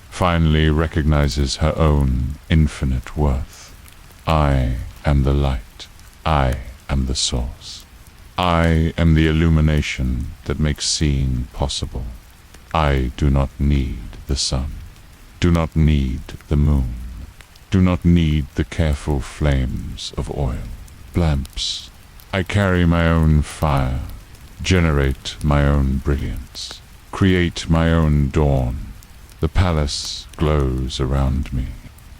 Speaker 1: finally recognizes her own infinite worth. I am the light. I am the source. I am the illumination that makes seeing possible. I do not need the sun, do not need the moon, do not need the careful flames of oil, lamps. I carry my own fire, generate my own brilliance, create my own dawn. The palace glows around me.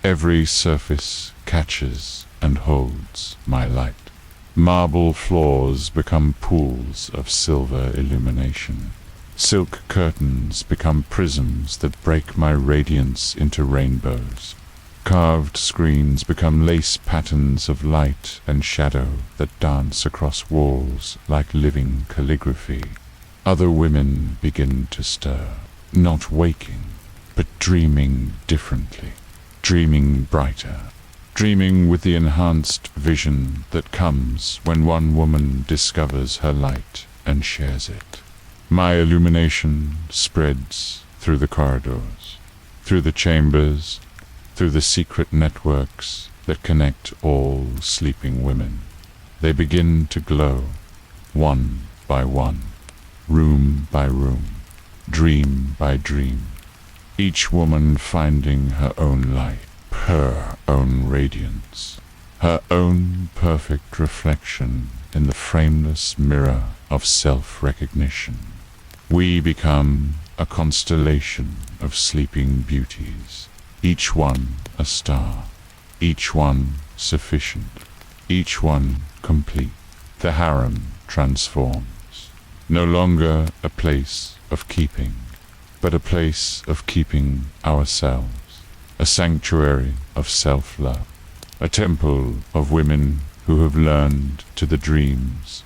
Speaker 1: Every surface catches and holds my light. Marble floors become pools of silver illumination. Silk curtains become prisms that break my radiance into rainbows. Carved screens become lace patterns of light and shadow that dance across walls like living calligraphy. Other women begin to stir, not waking, but dreaming differently, dreaming brighter, dreaming with the enhanced vision that comes when one woman discovers her light and shares it. My illumination spreads through the corridors, through the chambers, through the secret networks that connect all sleeping women. They begin to glow, one by one, room by room, dream by dream, each woman finding her own light, her own radiance, her own perfect reflection in the frameless mirror of self-recognition. We become a constellation of sleeping beauties, each one a star, each one sufficient, each one complete. The harem transforms, no longer a place of keeping, but a place of keeping ourselves, a sanctuary of self-love, a temple of women who have learned to the dreams